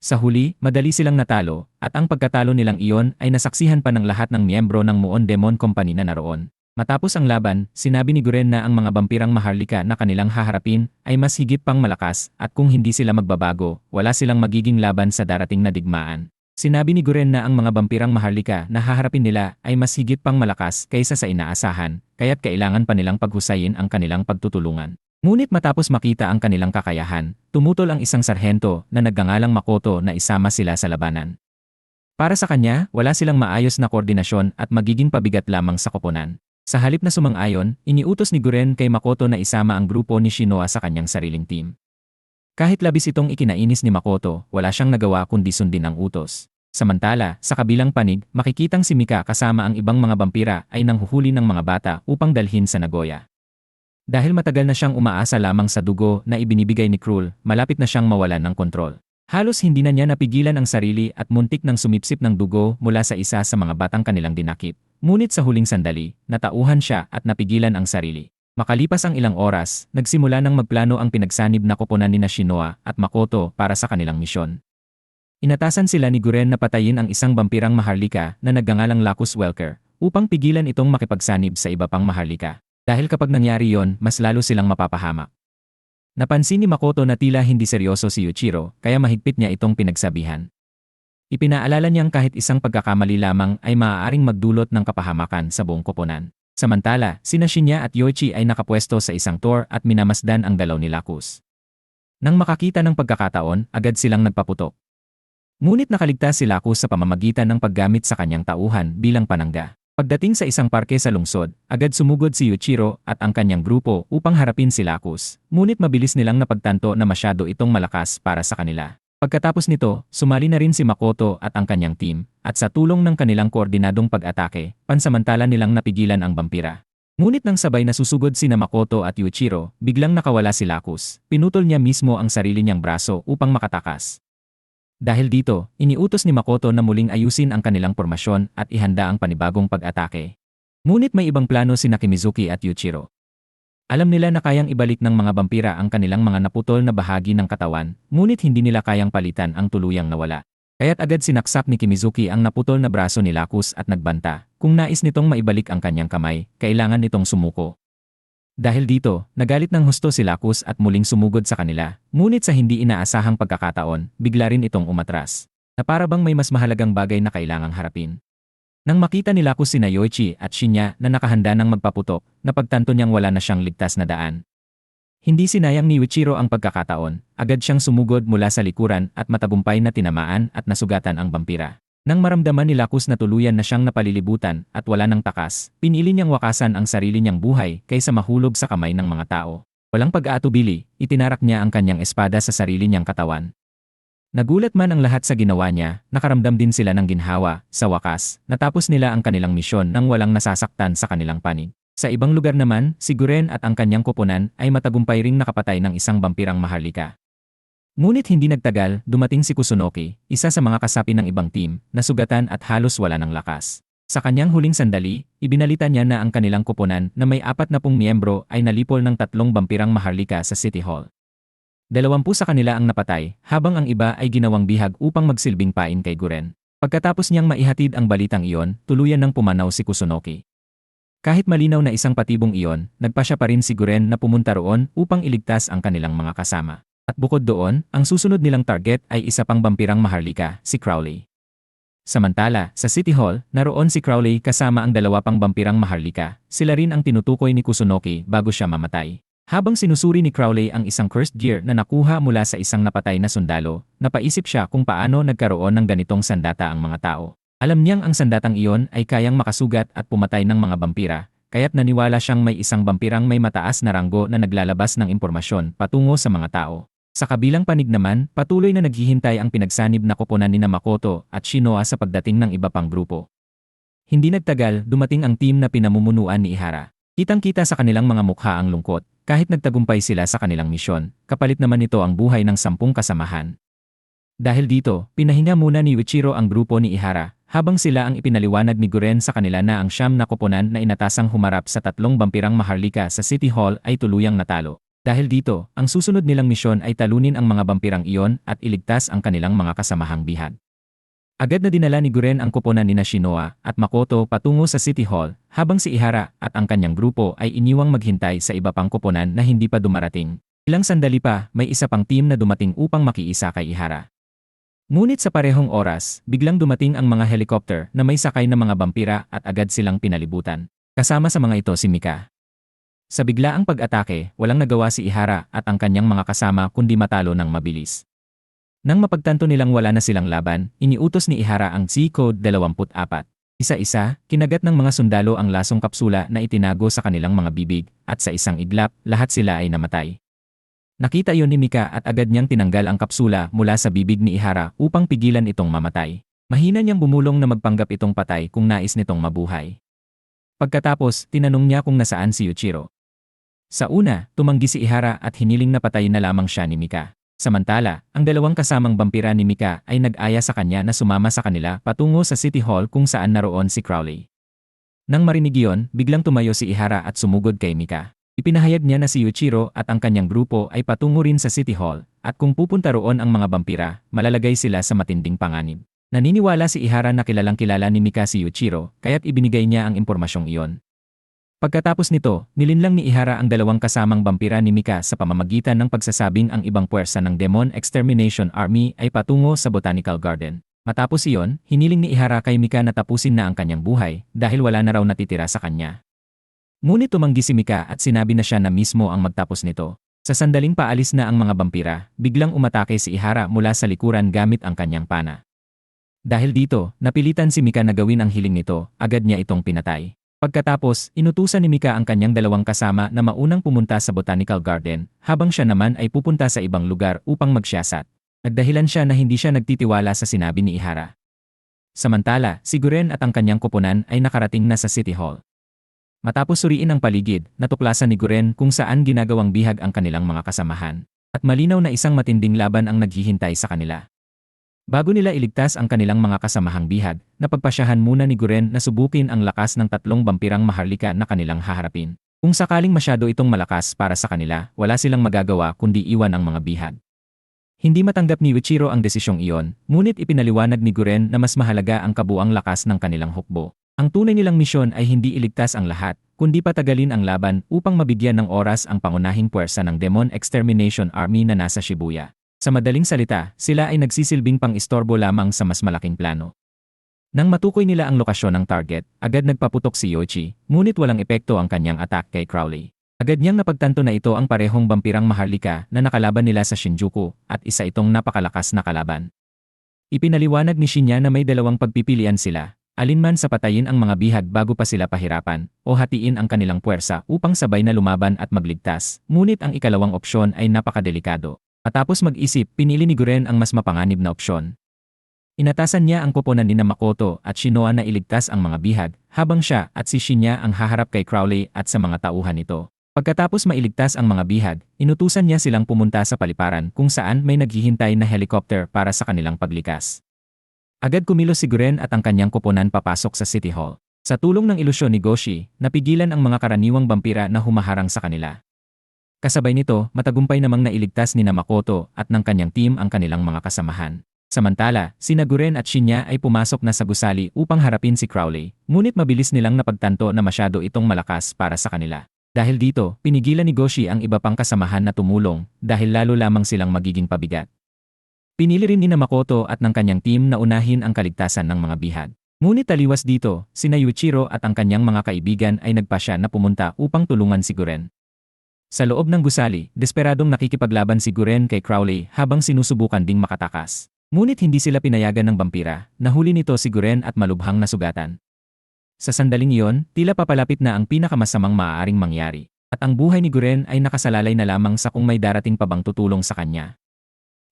Sa huli, madali silang natalo, at ang pagkatalo nilang iyon ay nasaksihan pa ng lahat ng miyembro ng Muon Demon Company na naroon. Matapos ang laban, sinabi ni Guren na ang mga vampirang Maharlika na kanilang haharapin ay mas higit pang malakas at kung hindi sila magbabago, wala silang magiging laban sa darating na digmaan. Sinabi ni Guren na ang mga vampirang Maharlika na haharapin nila ay mas higit pang malakas kaysa sa inaasahan, kaya't kailangan pa nilang paghusayin ang kanilang pagtutulungan. Ngunit matapos makita ang kanilang kakayahan, tumutol ang isang sarhento na nagngangalang Makoto na isama sila sa labanan. Para sa kanya, wala silang maayos na koordinasyon at magiging pabigat lamang sa koponan. Sa halip na sumang-ayon, iniutos ni Guren kay Makoto na isama ang grupo ni Shinoa sa kanyang sariling team. Kahit labis itong ikinainis ni Makoto, wala siyang nagawa kundi sundin ang utos. Samantala, sa kabilang panig, makikitang si Mika kasama ang ibang mga vampira ay nanghuhuli ng mga bata upang dalhin sa Nagoya. Dahil matagal na siyang umaasa lamang sa dugo na ibinibigay ni Cruel, malapit na siyang mawalan ng kontrol. Halos hindi na niya napigilan ang sarili at muntik nang sumipsip ng dugo mula sa isa sa mga batang kanilang dinakip. Ngunit sa huling sandali, natauhan siya at napigilan ang sarili. Makalipas ang ilang oras, nagsimula ng magplano ang pinagsanib na koponan nina Shinoa at Makoto para sa kanilang misyon. Inatasan sila ni Guren na patayin ang isang vampirang Maharlika na nagngangalang Lacus Welker upang pigilan itong makipagsanib sa iba pang Maharlika. Dahil kapag nangyari yon, mas lalo silang mapapahamak. Napansin ni Makoto na tila hindi seryoso si Yuichiro, kaya mahigpit niya itong pinagsabihan. Ipinaalala niyang kahit isang pagkakamali lamang ay maaaring magdulot ng kapahamakan sa buong koponan. Samantala, sina Shinya at Yoichi ay nakapwesto sa isang tour at minamasdan ang galaw ni Lacus. Nang makakita ng pagkakataon, agad silang nagpaputok. Ngunit nakaligtas si Lacus sa pamamagitan ng paggamit sa kanyang tauhan bilang panangga. Pagdating sa isang parke sa lungsod, agad sumugod si Yuichiro at ang kanyang grupo upang harapin si Lacus. Ngunit mabilis nilang napagtanto na masyado itong malakas para sa kanila. Pagkatapos nito, sumali na rin si Makoto at ang kanyang team, at sa tulong ng kanilang koordinadong pag-atake, pansamantala nilang napigilan ang vampira. Ngunit nang sabay na susugod sina Makoto at Yuichiro, biglang nakawala si Lacus. Pinutol niya mismo ang sarili niyang braso upang makatakas. Dahil dito, iniutos ni Makoto na muling ayusin ang kanilang pormasyon at ihanda ang panibagong pag-atake. Ngunit may ibang plano sina Kimizuki at Yuichiro. Alam nila na kayang ibalik ng mga vampira ang kanilang mga naputol na bahagi ng katawan, ngunit hindi nila kayang palitan ang tuluyang nawala. Kaya't agad sinaksak ni Kimizuki ang naputol na braso ni Lacus at nagbanta, kung nais nitong maibalik ang kanyang kamay, kailangan nitong sumuko. Dahil dito, nagalit ng husto si Lacus at muling sumugod sa kanila, ngunit sa hindi inaasahang pagkakataon, bigla rin itong umatras. Na para bang may mas mahalagang bagay na kailangang harapin. Nang makita ni Lacus sina Yoichi at Shinya na nakahanda ng magpaputok, napagtanto niyang wala na siyang ligtas na daan. Hindi sinayang ni Wichiro ang pagkakataon, agad siyang sumugod mula sa likuran at matagumpay na tinamaan at nasugatan ang vampira. Nang maramdaman ni Lacus na tuluyan na siyang napalilibutan at wala ng takas, pinili niyang wakasan ang sarili niyang buhay kaysa mahulog sa kamay ng mga tao. Walang pag-aatubili, itinarak niya ang kanyang espada sa sarili niyang katawan. Nagulat man ang lahat sa ginawa niya, nakaramdam din sila ng ginhawa. Sa wakas, natapos nila ang kanilang misyon nang walang nasasaktan sa kanilang panig. Sa ibang lugar naman, si Guren at ang kanyang koponan ay matagumpay ring nakapatay ng isang vampirang maharlika. Ngunit hindi nagtagal, dumating si Kusunoki, isa sa mga kasapi ng ibang team, nasugatan at halos wala ng lakas. Sa kanyang huling sandali, ibinalita niya na ang kanilang koponan na may 40 miyembro ay nalipol ng 3 vampirang maharlika sa City Hall. 20 sa kanila ang napatay, habang ang iba ay ginawang bihag upang magsilbing pain kay Guren. Pagkatapos niyang maihatid ang balitang iyon, tuluyan ng pumanaw si Kusunoki. Kahit malinaw na isang patibong iyon, nagpasya pa rin si Guren na pumunta roon upang iligtas ang kanilang mga kasama. At bukod doon, ang susunod nilang target ay isa pang vampirang maharlika, si Crowley. Samantala, sa City Hall, naroon si Crowley kasama ang 2 pang vampirang maharlika. Sila rin ang tinutukoy ni Kusunoki bago siya mamatay. Habang sinusuri ni Crowley ang isang cursed gear na nakuha mula sa isang napatay na sundalo, napaisip siya kung paano nagkaroon ng ganitong sandata ang mga tao. Alam niyang ang sandatang iyon ay kayang makasugat at pumatay ng mga vampira, kaya't naniwala siyang may isang vampirang may mataas na ranggo na naglalabas ng impormasyon patungo sa mga tao. Sa kabilang panig naman, patuloy na naghihintay ang pinagsanib na koponan ni Makoto at Shinoa sa pagdating ng iba pang grupo. Hindi nagtagal, dumating ang team na pinamumunuan ni Ihara. Kitang-kita sa kanilang mga mukha ang lungkot, kahit nagtagumpay sila sa kanilang misyon, kapalit naman nito ang buhay ng 10 kasamahan. Dahil dito, pinahinga muna ni Wichiro ang grupo ni Ihara, habang sila ang ipinaliwanag ni Guren sa kanila na ang 9 na koponan na inatasang humarap sa 3 vampirang maharlika sa City Hall ay tuluyang natalo. Dahil dito, ang susunod nilang misyon ay talunin ang mga vampirang iyon at iligtas ang kanilang mga kasamahang bihag. Agad na dinala ni Guren ang koponan ni Shinoa at Makoto patungo sa City Hall, habang si Ihara at ang kanyang grupo ay iniwang maghintay sa iba pang koponan na hindi pa dumarating. Ilang sandali pa, may isa pang team na dumating upang makiisa kay Ihara. Ngunit sa parehong oras, biglang dumating ang mga helicopter na may sakay na mga vampira at agad silang pinalibutan. Kasama sa mga ito si Mika. Sa biglaang pag-atake, walang nagawa si Ihara at ang kanyang mga kasama kundi matalo ng mabilis. Nang mapagtanto nilang wala na silang laban, iniutos ni Ihara ang Z-Code 24. Isa-isa, kinagat ng mga sundalo ang lasong kapsula na itinago sa kanilang mga bibig, at sa isang iglap, lahat sila ay namatay. Nakita iyon ni Mika at agad niyang tinanggal ang kapsula mula sa bibig ni Ihara upang pigilan itong mamatay. Mahina niyang bumulong na magpanggap itong patay kung nais nitong mabuhay. Pagkatapos, tinanong niya kung nasaan si Yuichiro. Sa una, tumanggi si Ihara at hiniling na patayin na lamang siya ni Mika. Samantala, ang 2 kasamang vampira ni Mika ay nag-aya sa kanya na sumama sa kanila patungo sa City Hall kung saan naroon si Crowley. Nang marinig iyon, biglang tumayo si Ihara at sumugod kay Mika. Ipinahayag niya na si Yuichiro at ang kanyang grupo ay patungo rin sa City Hall, at kung pupunta roon ang mga vampira, malalagay sila sa matinding panganib. Naniniwala si Ihara na kilalang-kilala ni Mika si Yuichiro, kaya't ibinigay niya ang impormasyong iyon. Pagkatapos nito, nilinlang ni Ihara ang 2 kasamang vampira ni Mika sa pamamagitan ng pagsasabing ang ibang puwersa ng Demon Extermination Army ay patungo sa Botanical Garden. Matapos iyon, hiniling ni Ihara kay Mika na tapusin na ang kanyang buhay dahil wala na raw natitira sa kanya. Ngunit tumanggi si Mika at sinabi na siya na mismo ang magtapos nito. Sa sandaling paalis na ang mga vampira, biglang umatake si Ihara mula sa likuran gamit ang kanyang pana. Dahil dito, napilitan si Mika na gawin ang hiling nito, agad niya itong pinatay. Pagkatapos, inutusan ni Mika ang kanyang 2 kasama na maunang pumunta sa Botanical Garden, habang siya naman ay pupunta sa ibang lugar upang magsiyasat. Nagdahilan siya na hindi siya nagtitiwala sa sinabi ni Ihara. Samantala, si Guren at ang kanyang koponan ay nakarating na sa City Hall. Matapos suriin ang paligid, natuklasan ni Guren kung saan ginagawang bihag ang kanilang mga kasamahan. At malinaw na isang matinding laban ang naghihintay sa kanila. Bago nila iligtas ang kanilang mga kasamahang bihag, napagpasyahan muna ni Guren na subukin ang lakas ng 3 vampirang maharlika na kanilang haharapin. Kung sakaling masyado itong malakas para sa kanila, wala silang magagawa kundi iwan ang mga bihag. Hindi matanggap ni Wichiro ang desisyong iyon, ngunit ipinaliwanag ni Guren na mas mahalaga ang kabuang lakas ng kanilang hukbo. Ang tunay nilang misyon ay hindi iligtas ang lahat, kundi patagalin ang laban upang mabigyan ng oras ang pangunahing puwersa ng Demon Extermination Army na nasa Shibuya. Sa madaling salita, sila ay nagsisilbing pang-istorbo lamang sa mas malaking plano. Nang matukoy nila ang lokasyon ng target, agad nagpaputok si Yoichi, ngunit walang epekto ang kanyang attack kay Crowley. Agad niyang napagtanto na ito ang parehong vampirang Maharlika na nakalaban nila sa Shinjuku at isa itong napakalakas na kalaban. Ipinaliwanag ni Shinya na may dalawang pagpipilian sila, alinman sa patayin ang mga bihag bago pa sila pahirapan, o hatiin ang kanilang puwersa upang sabay na lumaban at magligtas, ngunit ang ikalawang opsyon ay napakadelikado. Matapos mag-isip, pinili ni Guren ang mas mapanganib na opsyon. Inatasan niya ang koponan ni Makoto at Shinoa na iligtas ang mga bihag, habang siya at si Shinya ang haharap kay Crowley at sa mga tauhan nito. Pagkatapos mailigtas ang mga bihag, inutusan niya silang pumunta sa paliparan kung saan may naghihintay na helicopter para sa kanilang paglikas. Agad kumilos si Guren at ang kanyang koponan papasok sa City Hall. Sa tulong ng ilusyon ni Goshi, napigilan ang mga karaniwang vampira na humaharang sa kanila. Kasabay nito, matagumpay namang nailigtas ni Makoto at ng kanyang team ang kanilang mga kasamahan. Samantala, sina Guren at Shinya ay pumasok na sa gusali upang harapin si Crowley, ngunit mabilis nilang napagtanto na masyado itong malakas para sa kanila. Dahil dito, pinigilan ni Goshi ang iba pang kasamahan na tumulong dahil lalo lamang silang magiging pabigat. Pinili rin ni Makoto at ng kanyang team na unahin ang kaligtasan ng mga bihag. Ngunit taliwas dito, sina Yuichiro at ang kanyang mga kaibigan ay nagpasya na pumunta upang tulungan si Guren. Sa loob ng gusali, desperadong nakikipaglaban si Guren kay Crowley habang sinusubukan ding makatakas. Ngunit hindi sila pinayagan ng vampira, nahuli nito si Guren at malubhang nasugatan. Sa sandaling iyon, tila papalapit na ang pinakamasamang maaaring mangyari, at ang buhay ni Guren ay nakasalalay na lamang sa kung may darating pa bang tutulong sa kanya.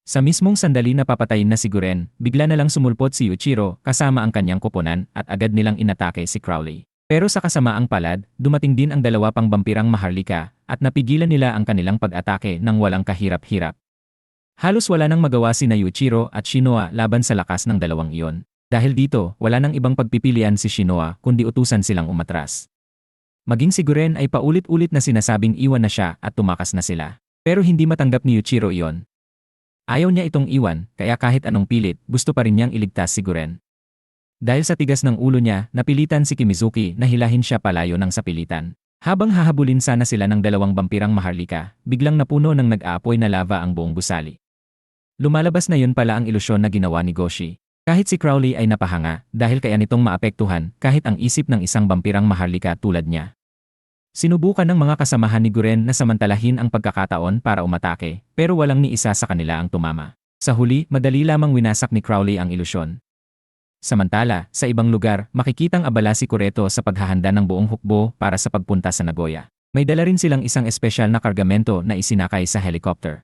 Sa mismong sandali na papatayin na si Guren, bigla na lang sumulpot si Yuichiro kasama ang kanyang koponan at agad nilang inatake si Crowley. Pero sa kasamaang palad, dumating din ang dalawa pang vampirang Maharlika at napigilan nila ang kanilang pag-atake nang walang kahirap-hirap. Halos wala nang magawa sina Yuichiro at Shinoa laban sa lakas ng dalawang iyon. Dahil dito, wala nang ibang pagpipilian si Shinoa kundi utusan silang umatras. Maging si Guren ay paulit-ulit na sinasabing iwan na siya at tumakas na sila. Pero hindi matanggap ni Yuichiro iyon. Ayaw niya itong iwan, kaya kahit anong pilit, gusto pa rin niyang iligtas si Guren. Dahil sa tigas ng ulo niya, napilitan si Kimizuki na hilahin siya palayo ng sapilitan. Habang hahabulin sana sila ng dalawang vampirang Maharlika, biglang napuno ng nag-aapoy na lava ang buong gusali. Lumalabas na yun pala ang ilusyon na ginawa ni Goshi. Kahit si Crowley ay napahanga dahil kaya nitong maapektuhan kahit ang isip ng isang vampirang Maharlika tulad niya. Sinubukan ng mga kasamahan ni Guren na samantalahin ang pagkakataon para umatake, pero walang ni isa sa kanila ang tumama. Sa huli, madali lamang winasak ni Crowley ang ilusyon. Samantala, sa ibang lugar, makikitang abala si Kureto sa paghahanda ng buong hukbo para sa pagpunta sa Nagoya. May dala rin silang isang espesyal na kargamento na isinakay sa helicopter.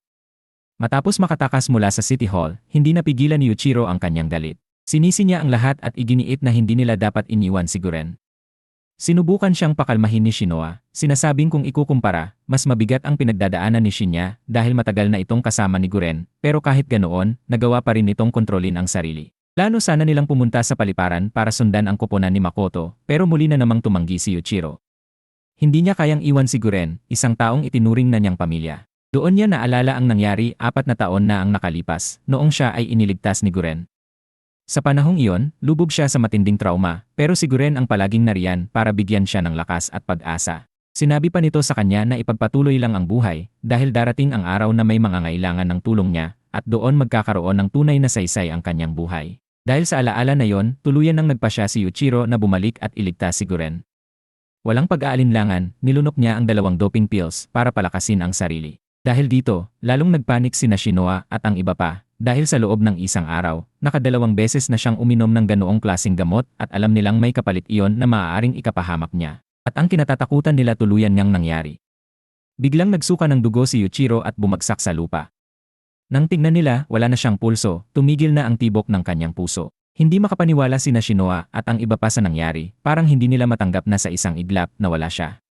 Matapos makatakas mula sa City Hall, hindi napigilan ni Yuichiro ang kanyang galit. Sinisi niya ang lahat at iginiit na hindi nila dapat iniwan si Guren. Sinubukan siyang pakalmahin ni Shinoa, sinasabing kung ikukumpara, mas mabigat ang pinagdadaanan ni Shinya dahil matagal na itong kasama ni Guren, pero kahit ganoon, nagawa pa rin itong kontrolin ang sarili. Plano sana nilang pumunta sa paliparan para sundan ang koponan ni Makoto, pero muli na namang tumanggi si Yuichiro. Hindi niya kayang iwan si Guren, isang taong itinuring na niyang pamilya. Doon niya naalala ang nangyari 4 na taon na ang nakalipas, noong siya ay iniligtas ni Guren. Sa panahong iyon, lubog siya sa matinding trauma, pero si Guren ang palaging nariyan para bigyan siya ng lakas at pag-asa. Sinabi pa nito sa kanya na ipagpatuloy lang ang buhay, dahil darating ang araw na may mangangailangan ng tulong niya, at doon magkakaroon ng tunay na saysay ang kanyang buhay. Dahil sa alaala na yon, tuluyan nang nagpasya si Yuichiro na bumalik at iligtas si Guren. Walang pag-aalinlangan, nilunok niya ang 2 doping pills para palakasin ang sarili. Dahil dito, lalong nagpanik sina Shinoa at ang iba pa, dahil sa loob ng isang araw, nakadalawang beses na siyang uminom ng ganoong klaseng gamot at alam nilang may kapalit iyon na maaaring ikapahamak niya. At ang kinatatakutan nila tuluyan niyang nangyari. Biglang nagsuka ng dugo si Yuichiro at bumagsak sa lupa. Nang tingnan nila, wala na siyang pulso, tumigil na ang tibok ng kanyang puso. Hindi makapaniwala sina Shinoa at ang iba pa sa nangyari, parang hindi nila matanggap na sa isang iglap na wala siya.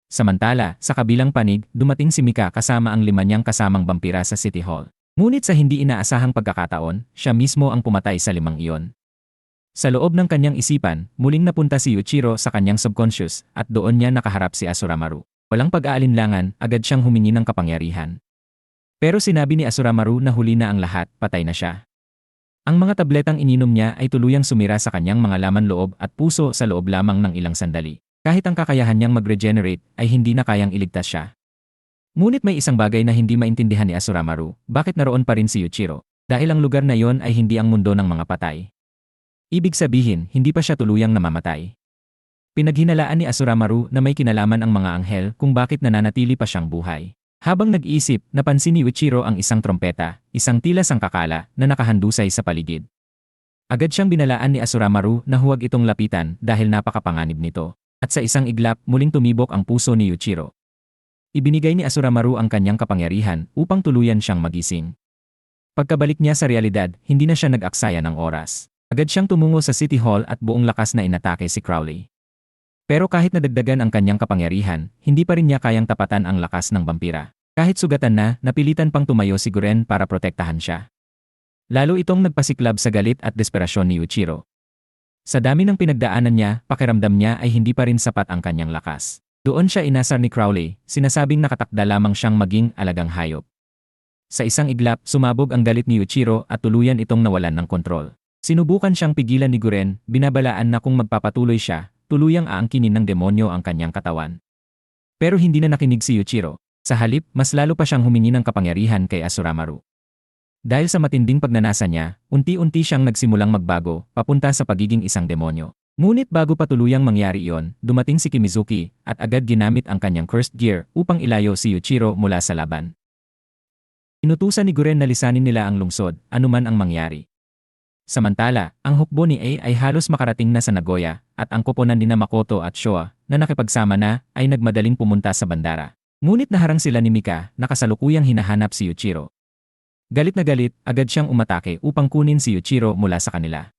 Samantala, sa kabilang panig, dumating si Mika kasama ang 5 niyang kasamang vampira sa City Hall. Ngunit sa hindi inaasahang pagkakataon, siya mismo ang pumatay sa 5 iyon. Sa loob ng kanyang isipan, muling napunta si Yuichiro sa kanyang subconscious at doon niya nakaharap si Asuramaru. Walang pag-aalinlangan, agad siyang humingi ng kapangyarihan. Pero sinabi ni Asuramaru na huli na ang lahat, patay na siya. Ang mga tabletang ininom niya ay tuluyang sumira sa kanyang mga laman loob at puso sa loob lamang ng ilang sandali. Kahit ang kakayahan niyang mag-regenerate ay hindi na kayang iligtas siya. Ngunit may isang bagay na hindi maintindihan ni Asuramaru, bakit naroon pa rin si Yuichiro? Dahil ang lugar na yon ay hindi ang mundo ng mga patay. Ibig sabihin, hindi pa siya tuluyang namamatay. Pinaghinalaan ni Asuramaru na may kinalaman ang mga anghel kung bakit nananatili pa siyang buhay. Habang nag-iisip, napansin ni Yuichiro ang isang trompeta, isang tila sangkakala na nakahandusay sa paligid. Agad siyang binalaan ni Asuramaru na huwag itong lapitan dahil napakapanganib nito. At sa isang iglap, muling tumibok ang puso ni Yuichiro. Ibinigay ni Asuramaru ang kanyang kapangyarihan upang tuluyan siyang magising. Pagkabalik niya sa realidad, hindi na siya nag-aksaya ng oras. Agad siyang tumungo sa City Hall at buong lakas na inatake si Crowley. Pero kahit nadagdagan ang kanyang kapangyarihan, hindi pa rin niya kayang tapatan ang lakas ng vampira. Kahit sugatan na, napilitan pang tumayo si Guren para protektahan siya. Lalo itong nagpasiklab sa galit at desperasyon ni Yuichiro. Sa dami ng pinagdaanan niya, pakiramdam niya ay hindi pa rin sapat ang kanyang lakas. Doon siya inasar ni Crowley, sinasabing nakatakda lamang siyang maging alagang hayop. Sa isang iglap, sumabog ang galit ni Yuichiro at tuluyan itong nawalan ng kontrol. Sinubukan siyang pigilan ni Guren, binabalaan na kung magpapatuloy siya, tuluyang aangkinin ng demonyo ang kanyang katawan. Pero hindi na nakinig si Yuichiro. Sa halip, mas lalo pa siyang humingi ng kapangyarihan kay Asuramaru. Dahil sa matinding pagnanasa niya, unti-unti siyang nagsimulang magbago, papunta sa pagiging isang demonyo. Ngunit bago pa tuluyang mangyari iyon, dumating si Kimizuki at agad ginamit ang kanyang cursed gear upang ilayo si Yuichiro mula sa laban. Inutusan ni Guren na lisanin nila ang lungsod, anuman ang mangyari. Samantala, ang hukbo ni A ay halos makarating na sa Nagoya, at ang koponan ni Makoto at Showa, na nakipagsama na, ay nagmadaling pumunta sa bandara. Ngunit naharang sila ni Mika, na kasalukuyang hinahanap si Yuichiro. Galit na galit, agad siyang umatake upang kunin si Yuichiro mula sa kanila.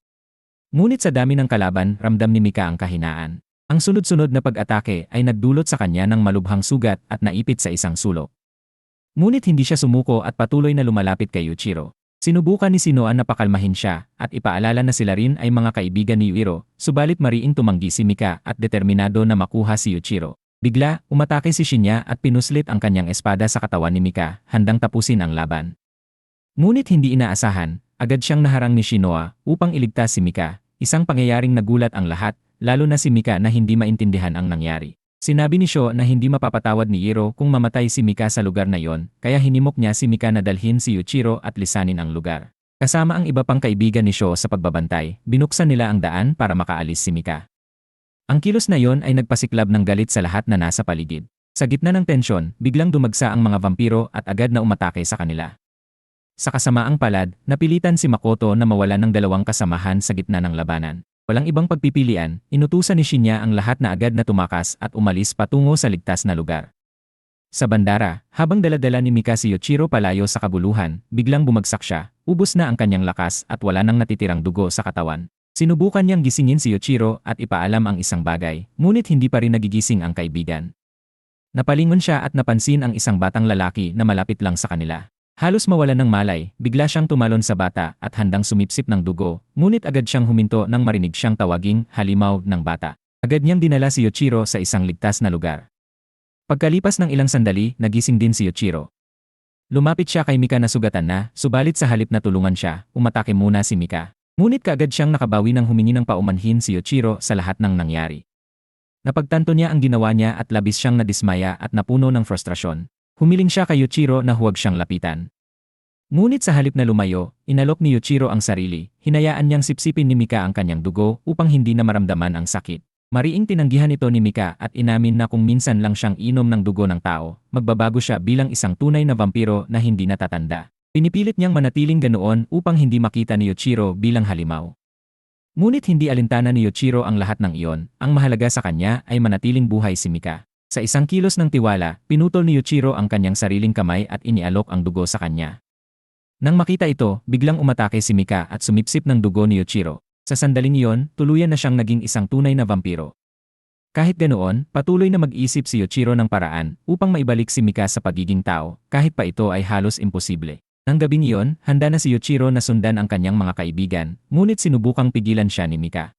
Ngunit sa dami ng kalaban, ramdam ni Mika ang kahinaan. Ang sunod-sunod na pag-atake ay nagdulot sa kanya ng malubhang sugat at naipit sa isang sulok. Ngunit hindi siya sumuko at patuloy na lumalapit kay Yuichiro. Sinubukan ni Shinoa na pakalmahin siya at ipaalala na sila rin ay mga kaibigan ni Yuichiro, subalit mariing tumanggi si Mika at determinado na makuha si Yuichiro. Bigla, umatake si Shinya at pinuslit ang kanyang espada sa katawan ni Mika, handang tapusin ang laban. Ngunit hindi inaasahan, agad siyang naharang ni Shinoa upang iligtas si Mika, isang pangyayaring nagulat ang lahat, lalo na si Mika na hindi maintindihan ang nangyari. Sinabi ni Sho na hindi mapapatawad ni Iro kung mamatay si Mika sa lugar na yon, kaya hinimok niya si Mika na dalhin si Yuichiro at lisanin ang lugar. Kasama ang iba pang kaibigan ni Sho sa pagbabantay, binuksan nila ang daan para makaalis si Mika. Ang kilos na yon ay nagpasiklab ng galit sa lahat na nasa paligid. Sa gitna ng tensyon, biglang dumagsa ang mga vampiro at agad na umatake sa kanila. Sa kasamaang palad, napilitan si Makoto na mawalan ng dalawang kasamahan sa gitna ng labanan. Walang ibang pagpipilian, inutusan ni Shinya ang lahat na agad na tumakas at umalis patungo sa ligtas na lugar. Sa bandara, habang daladala ni Mika si Yuichiro palayo sa kabuluhan, biglang bumagsak siya, ubos na ang kanyang lakas at wala nang natitirang dugo sa katawan. Sinubukan niyang gisingin si Yuichiro at ipaalam ang isang bagay, ngunit hindi pa rin nagigising ang kaibigan. Napalingon siya at napansin ang isang batang lalaki na malapit lang sa kanila. Halos mawalan ng malay, bigla siyang tumalon sa bata at handang sumipsip ng dugo, ngunit agad siyang huminto nang marinig siyang tawaging halimaw ng bata. Agad niyang dinala si Yuichiro sa isang ligtas na lugar. Pagkalipas ng ilang sandali, nagising din si Yuichiro. Lumapit siya kay Mika na sugatan na, subalit sa halip na tulungan siya, umatake muna si Mika. Ngunit kaagad siyang nakabawi nang humingi ng paumanhin si Yuichiro sa lahat ng nangyari. Napagtanto niya ang ginawa niya at labis siyang nadismaya at napuno ng frustrasyon. Humiling siya kay Yuichiro na huwag siyang lapitan. Ngunit sa halip na lumayo, inalok ni Yuichiro ang sarili, hinayaan niyang sipsipin ni Mika ang kanyang dugo upang hindi na maramdaman ang sakit. Mariing tinanggihan ito ni Mika at inamin na kung minsan lang siyang inom ng dugo ng tao, magbabago siya bilang isang tunay na vampiro na hindi natatanda. Pinipilit niyang manatiling ganoon upang hindi makita ni Yuichiro bilang halimaw. Ngunit hindi alintana ni Yuichiro ang lahat ng iyon, ang mahalaga sa kanya ay manatiling buhay si Mika. Sa isang kilos ng tiwala, pinutol ni Yuichiro ang kanyang sariling kamay at inialok ang dugo sa kanya. Nang makita ito, biglang umatake si Mika at sumipsip ng dugo ni Yuichiro. Sa sandaling iyon, tuluyan na siyang naging isang tunay na vampiro. Kahit ganoon, patuloy na mag-isip si Yuichiro ng paraan upang maibalik si Mika sa pagiging tao, kahit pa ito ay halos imposible. Nang gabing iyon, handa na si Yuichiro na sundan ang kanyang mga kaibigan, ngunit sinubukang pigilan siya ni Mika.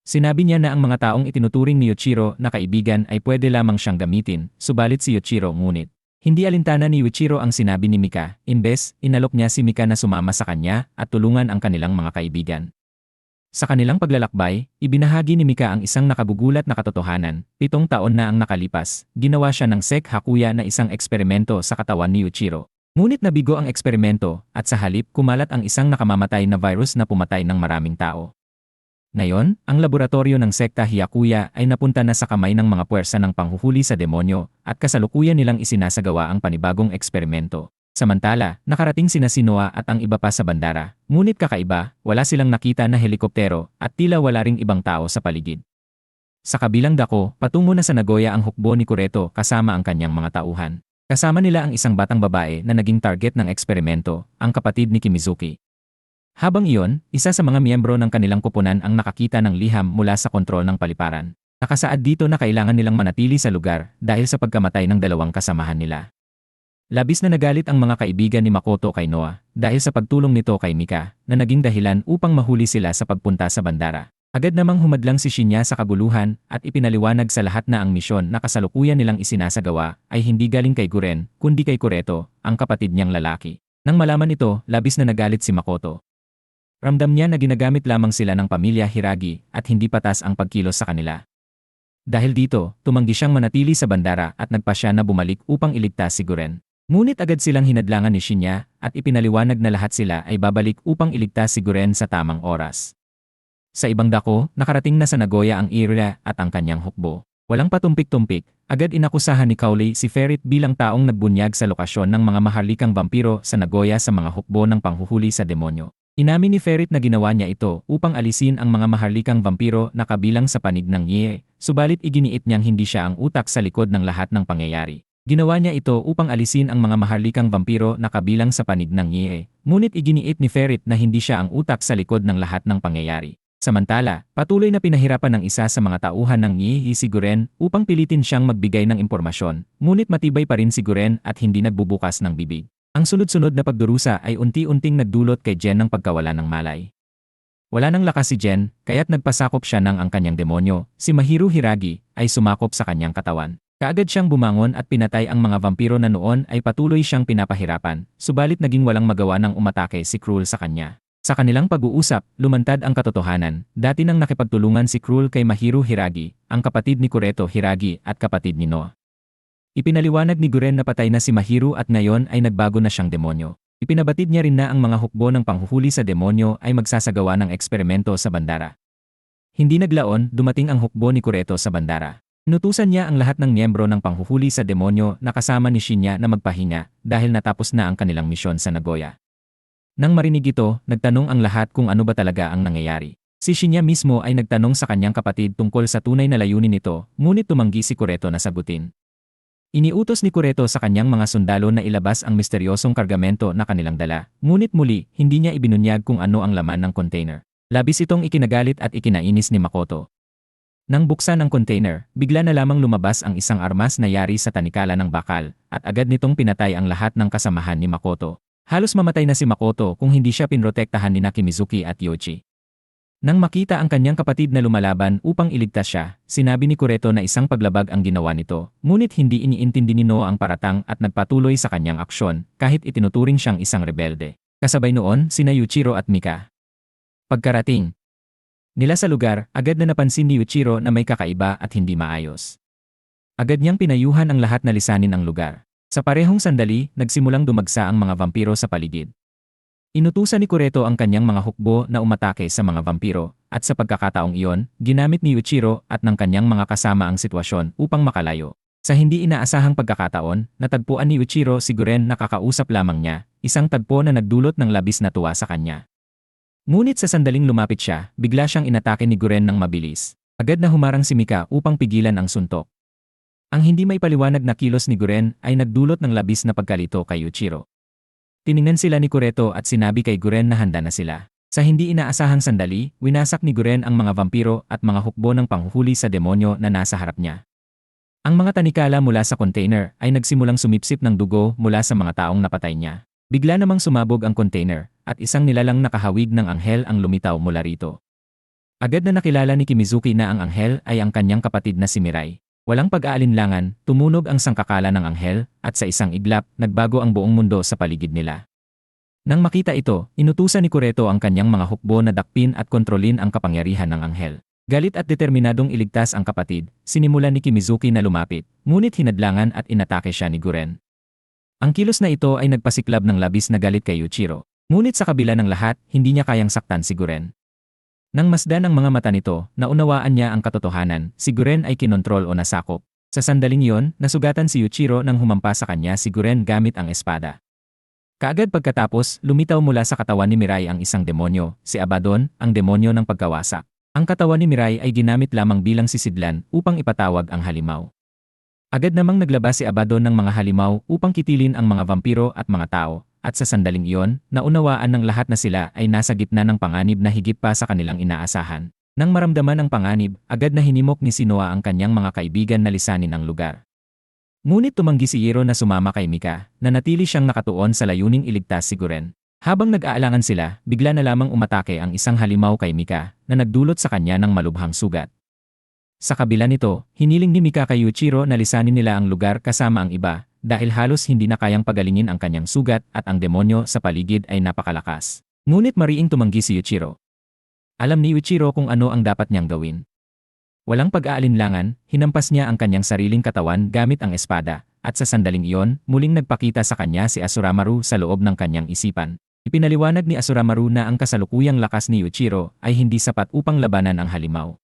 Sinabi niya na ang mga taong itinuturing ni Yuichiro na kaibigan ay pwede lamang siyang gamitin, subalit si Yuichiro ngunit Hindi alintana ni Yuichiro ang sinabi ni Mika, imbes, inalok niya si Mika na sumama sa kanya at tulungan ang kanilang mga kaibigan. Sa kanilang paglalakbay, ibinahagi ni Mika ang isang nakabugulat na katotohanan. 7 taon na ang nakalipas, ginawa siya ng Sek Hakuya na isang eksperimento sa katawan ni Yuichiro. Ngunit nabigo ang eksperimento at sa halip kumalat ang isang nakamamatay na virus na pumatay ng maraming tao. Ngayon, ang laboratorio ng sekta Hyakuya ay napunta na sa kamay ng mga puwersa ng panghuhuli sa demonyo at kasalukuyan nilang isinasagawa ang panibagong eksperimento. Samantala, nakarating sina Shinoa at ang iba pa sa bandara, ngunit kakaiba, wala silang nakita na helikoptero at tila wala ring ibang tao sa paligid. Sa kabilang dako, patungo na sa Nagoya ang hukbo ni Kureto kasama ang kanyang mga tauhan. Kasama nila ang isang batang babae na naging target ng eksperimento, ang kapatid ni Kimizuki. Habang iyon, isa sa mga miyembro ng kanilang koponan ang nakakita ng liham mula sa kontrol ng paliparan. Nakasaad dito na kailangan nilang manatili sa lugar dahil sa pagkamatay ng 2 kasamahan nila. Labis na nagalit ang mga kaibigan ni Makoto kay Noah dahil sa pagtulong nito kay Mika na naging dahilan upang mahuli sila sa pagpunta sa bandara. Agad namang humadlang si Shinya sa kaguluhan at ipinaliwanag sa lahat na ang misyon na kasalukuyan nilang isinasagawa ay hindi galing kay Guren kundi kay Kureto, ang kapatid niyang lalaki. Nang malaman ito, labis na nagalit si Makoto. Ramdam niya na ginagamit lamang sila ng pamilya Hiragi at hindi patas ang pagkilos sa kanila. Dahil dito, tumanggi siyang manatili sa bandara at nagpasya na bumalik upang iligtas si Guren. Ngunit agad silang hinadlangan ni Shinya at ipinaliwanag na lahat sila ay babalik upang iligtas si Guren sa tamang oras. Sa ibang dako, nakarating na sa Nagoya ang Iria at ang kanyang hukbo. Walang patumpik-tumpik, agad inakusahan ni Cowley si Ferit bilang taong nagbunyag sa lokasyon ng mga maharlikang vampiro sa Nagoya sa mga hukbo ng panghuhuli sa demonyo. Inamin ni Ferit na ginawa niya ito upang alisin ang mga maharlikang vampiro na kabilang sa panig ng Ye, subalit iginiit niyang hindi siya ang utak sa likod ng lahat ng pangyayari. Ginawa niya ito upang alisin ang mga maharlikang vampiro na kabilang sa panig ng Ye, ngunit iginiit ni Ferit na hindi siya ang utak sa likod ng lahat ng pangyayari. Samantala, patuloy na pinahirapan ng isa sa mga tauhan ng Ye si Guren upang pilitin siyang magbigay ng impormasyon, ngunit matibay pa rin si Guren at hindi nagbubukas ng bibig. Ang sunod-sunod na pagdurusa ay unti-unting nagdulot kay Jen ng pagkawala ng malay. Wala nang lakas si Jen, kaya't nagpasakop siya ng ang kanyang demonyo, si Mahiru Hiragi, ay sumakop sa kanyang katawan. Kaagad siyang bumangon at pinatay ang mga vampiro na noon ay patuloy siyang pinapahirapan, subalit naging walang magawa ng umatake si Cruel sa kanya. Sa kanilang pag-uusap, lumantad ang katotohanan, dati nang nakipagtulungan si Cruel kay Mahiru Hiragi, ang kapatid ni Kureto Hiragi at kapatid ni Noah. Ipinaliwanag ni Guren na patay na si Mahiru at ngayon ay nagbago na siyang demonyo. Ipinabatid niya rin na ang mga hukbo ng panghuhuli sa demonyo ay magsasagawa ng eksperimento sa bandara. Hindi naglaon, dumating ang hukbo ni Kureto sa bandara. Inutusan niya ang lahat ng miyembro ng panghuhuli sa demonyo na kasama ni Shinya na magpahinga dahil natapos na ang kanilang misyon sa Nagoya. Nang marinig ito, nagtanong ang lahat kung ano ba talaga ang nangyayari. Si Shinya mismo ay nagtanong sa kanyang kapatid tungkol sa tunay na layunin nito, ngunit tumanggi si Kureto na sagutin. Iniutos ni Kureto sa kanyang mga sundalo na ilabas ang misteryosong kargamento na kanilang dala, ngunit muli, hindi niya ibinunyag kung ano ang laman ng container. Labis itong ikinagalit at ikinainis ni Makoto. Nang buksan ang container, bigla na lamang lumabas ang isang armas na yari sa tanikala ng bakal, at agad nitong pinatay ang lahat ng kasamahan ni Makoto. Halos mamatay na si Makoto kung hindi siya pinrotektahan ni Kimizuki at Yoichi. Nang makita ang kanyang kapatid na lumalaban upang iligtas siya, sinabi ni Kureto na isang paglabag ang ginawa nito, ngunit hindi iniintindi ni Noah ang paratang at nagpatuloy sa kanyang aksyon, kahit itinuturing siyang isang rebelde. Kasabay noon, sina Yuichiro at Mika. Pagkarating nila sa lugar, agad na napansin ni Yuichiro na may kakaiba at hindi maayos. Agad niyang pinayuhan ang lahat na lisanin ang lugar. Sa parehong sandali, nagsimulang dumagsa ang mga vampiro sa paligid. Inutusan ni Kureto ang kanyang mga hukbo na umatake sa mga vampiro, at sa pagkakataong iyon, ginamit ni Yuichiro at ng kanyang mga kasama ang sitwasyon upang makalayo. Sa hindi inaasahang pagkakataon, natagpuan ni Yuichiro si Guren na kakausap lamang niya, isang tagpo na nagdulot ng labis na tuwa sa kanya. Ngunit sa sandaling lumapit siya, bigla siyang inatake ni Guren ng mabilis. Agad na humarang si Mika upang pigilan ang suntok. Ang hindi maipaliwanag na kilos ni Guren ay nagdulot ng labis na pagkalito kay Yuichiro. Tiningnan sila ni Kureto at sinabi kay Guren na handa na sila. Sa hindi inaasahang sandali, winasak ni Guren ang mga vampiro at mga hukbo ng panghuhuli sa demonyo na nasa harap niya. Ang mga tanikala mula sa container ay nagsimulang sumipsip ng dugo mula sa mga taong napatay niya. Bigla namang sumabog ang container at isang nilalang nakahawig ng anghel ang lumitaw mula rito. Agad na nakilala ni Kimizuki na ang anghel ay ang kanyang kapatid na si Mirai. Walang pag-aalinlangan, tumunog ang sangkakala ng anghel, at sa isang iglap, nagbago ang buong mundo sa paligid nila. Nang makita ito, inutusan ni Kureto ang kanyang mga hukbo na dakpin at kontrolin ang kapangyarihan ng anghel. Galit at determinadong iligtas ang kapatid, sinimulan ni Kimizuki na lumapit, ngunit hinadlangan at inatake siya ni Guren. Ang kilos na ito ay nagpasiklab ng labis na galit kay Yuichiro. Ngunit sa kabila ng lahat, hindi niya kayang saktan si Guren. Nang masdan ang mga mata nito, naunawaan niya ang katotohanan, si Guren ay kinontrol o nasakop. Sa sandaling iyon, nasugatan si Yuichiro nang humampa sa kanya si Guren gamit ang espada. Kaagad pagkatapos, lumitaw mula sa katawan ni Mirai ang isang demonyo, si Abaddon, ang demonyo ng pagkawasak. Ang katawan ni Mirai ay ginamit lamang bilang sisidlan upang ipatawag ang halimaw. Agad namang naglabas si Abaddon ng mga halimaw upang kitilin ang mga vampiro at mga tao, at sa sandaling iyon, naunawaan ng lahat na sila ay nasa gitna ng panganib na higit pa sa kanilang inaasahan. Nang maramdaman ang panganib, agad na hinimok ni Shinoa ang kanyang mga kaibigan na lisanin ang lugar. Ngunit tumanggi si Jiro na sumama kay Mika, na natili siyang nakatuon sa layuning iligtas si Guren. Habang nag-aalangan sila, bigla na lamang umatake ang isang halimaw kay Mika, na nagdulot sa kanya ng malubhang sugat. Sa kabila nito, hiniling ni Mika kay Yuichiro na lisanin nila ang lugar kasama ang iba, dahil halos hindi na kayang pagalingin ang kanyang sugat at ang demonyo sa paligid ay napakalakas. Ngunit mariing tumanggi si Yuichiro. Alam ni Yuichiro kung ano ang dapat niyang gawin. Walang pag-aalinlangan, hinampas niya ang kanyang sariling katawan gamit ang espada, at sa sandaling iyon, muling nagpakita sa kanya si Asuramaru sa loob ng kanyang isipan. Ipinaliwanag ni Asuramaru na ang kasalukuyang lakas ni Yuichiro ay hindi sapat upang labanan ang halimaw.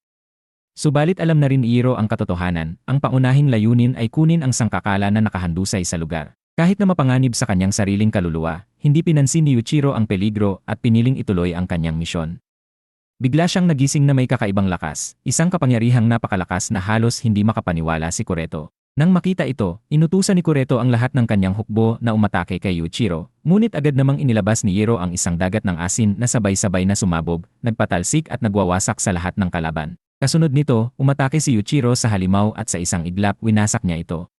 Subalit alam na rin ni Jiro ang katotohanan, ang paunahing layunin ay kunin ang sangkakala na nakahandusay sa lugar. Kahit na mapanganib sa kanyang sariling kaluluwa, hindi pinansin ni Yuichiro ang peligro at piniling ituloy ang kanyang misyon. Bigla siyang nagising na may kakaibang lakas, isang kapangyarihang napakalakas na halos hindi makapaniwala si Kureto. Nang makita ito, inutusan ni Kureto ang lahat ng kanyang hukbo na umatake kay Yuichiro, ngunit agad namang inilabas ni Jiro ang isang dagat ng asin na sabay-sabay na sumabog, nagpatalsik at nagwawasak sa lahat ng kalaban. Kasunod nito, umatake si Yuichiro sa halimaw at sa isang iglap winasak niya ito.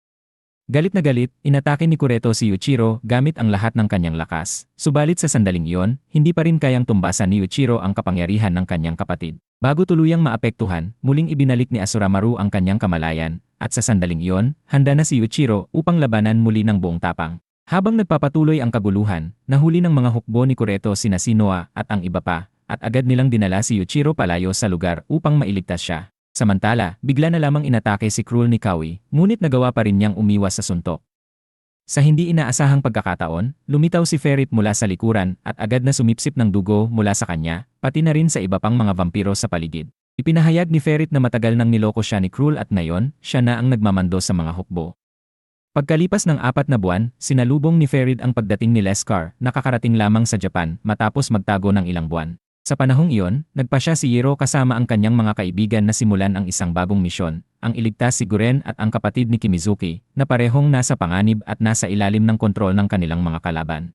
Galit na galit, inatake ni Kureto si Yuichiro gamit ang lahat ng kanyang lakas. Subalit sa sandaling iyon, hindi pa rin kayang tumbasan ni Yuichiro ang kapangyarihan ng kanyang kapatid. Bago tuluyang maapektuhan, muling ibinalik ni Asuramaru ang kanyang kamalayan, at sa sandaling iyon, handa na si Yuichiro upang labanan muli ng buong tapang. Habang nagpapatuloy ang kaguluhan, nahuli ng mga hukbo ni Kureto sina Shinoa at ang iba pa, at agad nilang dinala si Yuichiro palayo sa lugar upang mailigtas siya. Samantala, bigla na lamang inatake si Cruel ni Kawi, ngunit nagawa pa rin niyang umiwas sa suntok. Sa hindi inaasahang pagkakataon, lumitaw si Ferit mula sa likuran at agad na sumipsip ng dugo mula sa kanya, pati na rin sa iba pang mga vampiro sa paligid. Ipinahayag ni Ferit na matagal nang niloko siya ni Cruel at ngayon, siya na ang nagmamando sa mga hukbo. Pagkalipas ng 4 na buwan, sinalubong ni Ferit ang pagdating ni Leskar, nakakarating lamang sa Japan matapos magtago ng ilang buwan. Sa panahong iyon, nagpa siya si Jiro kasama ang kanyang mga kaibigan na simulan ang isang bagong misyon, ang iligtas si Guren at ang kapatid ni Kimizuki, na parehong nasa panganib at nasa ilalim ng kontrol ng kanilang mga kalaban.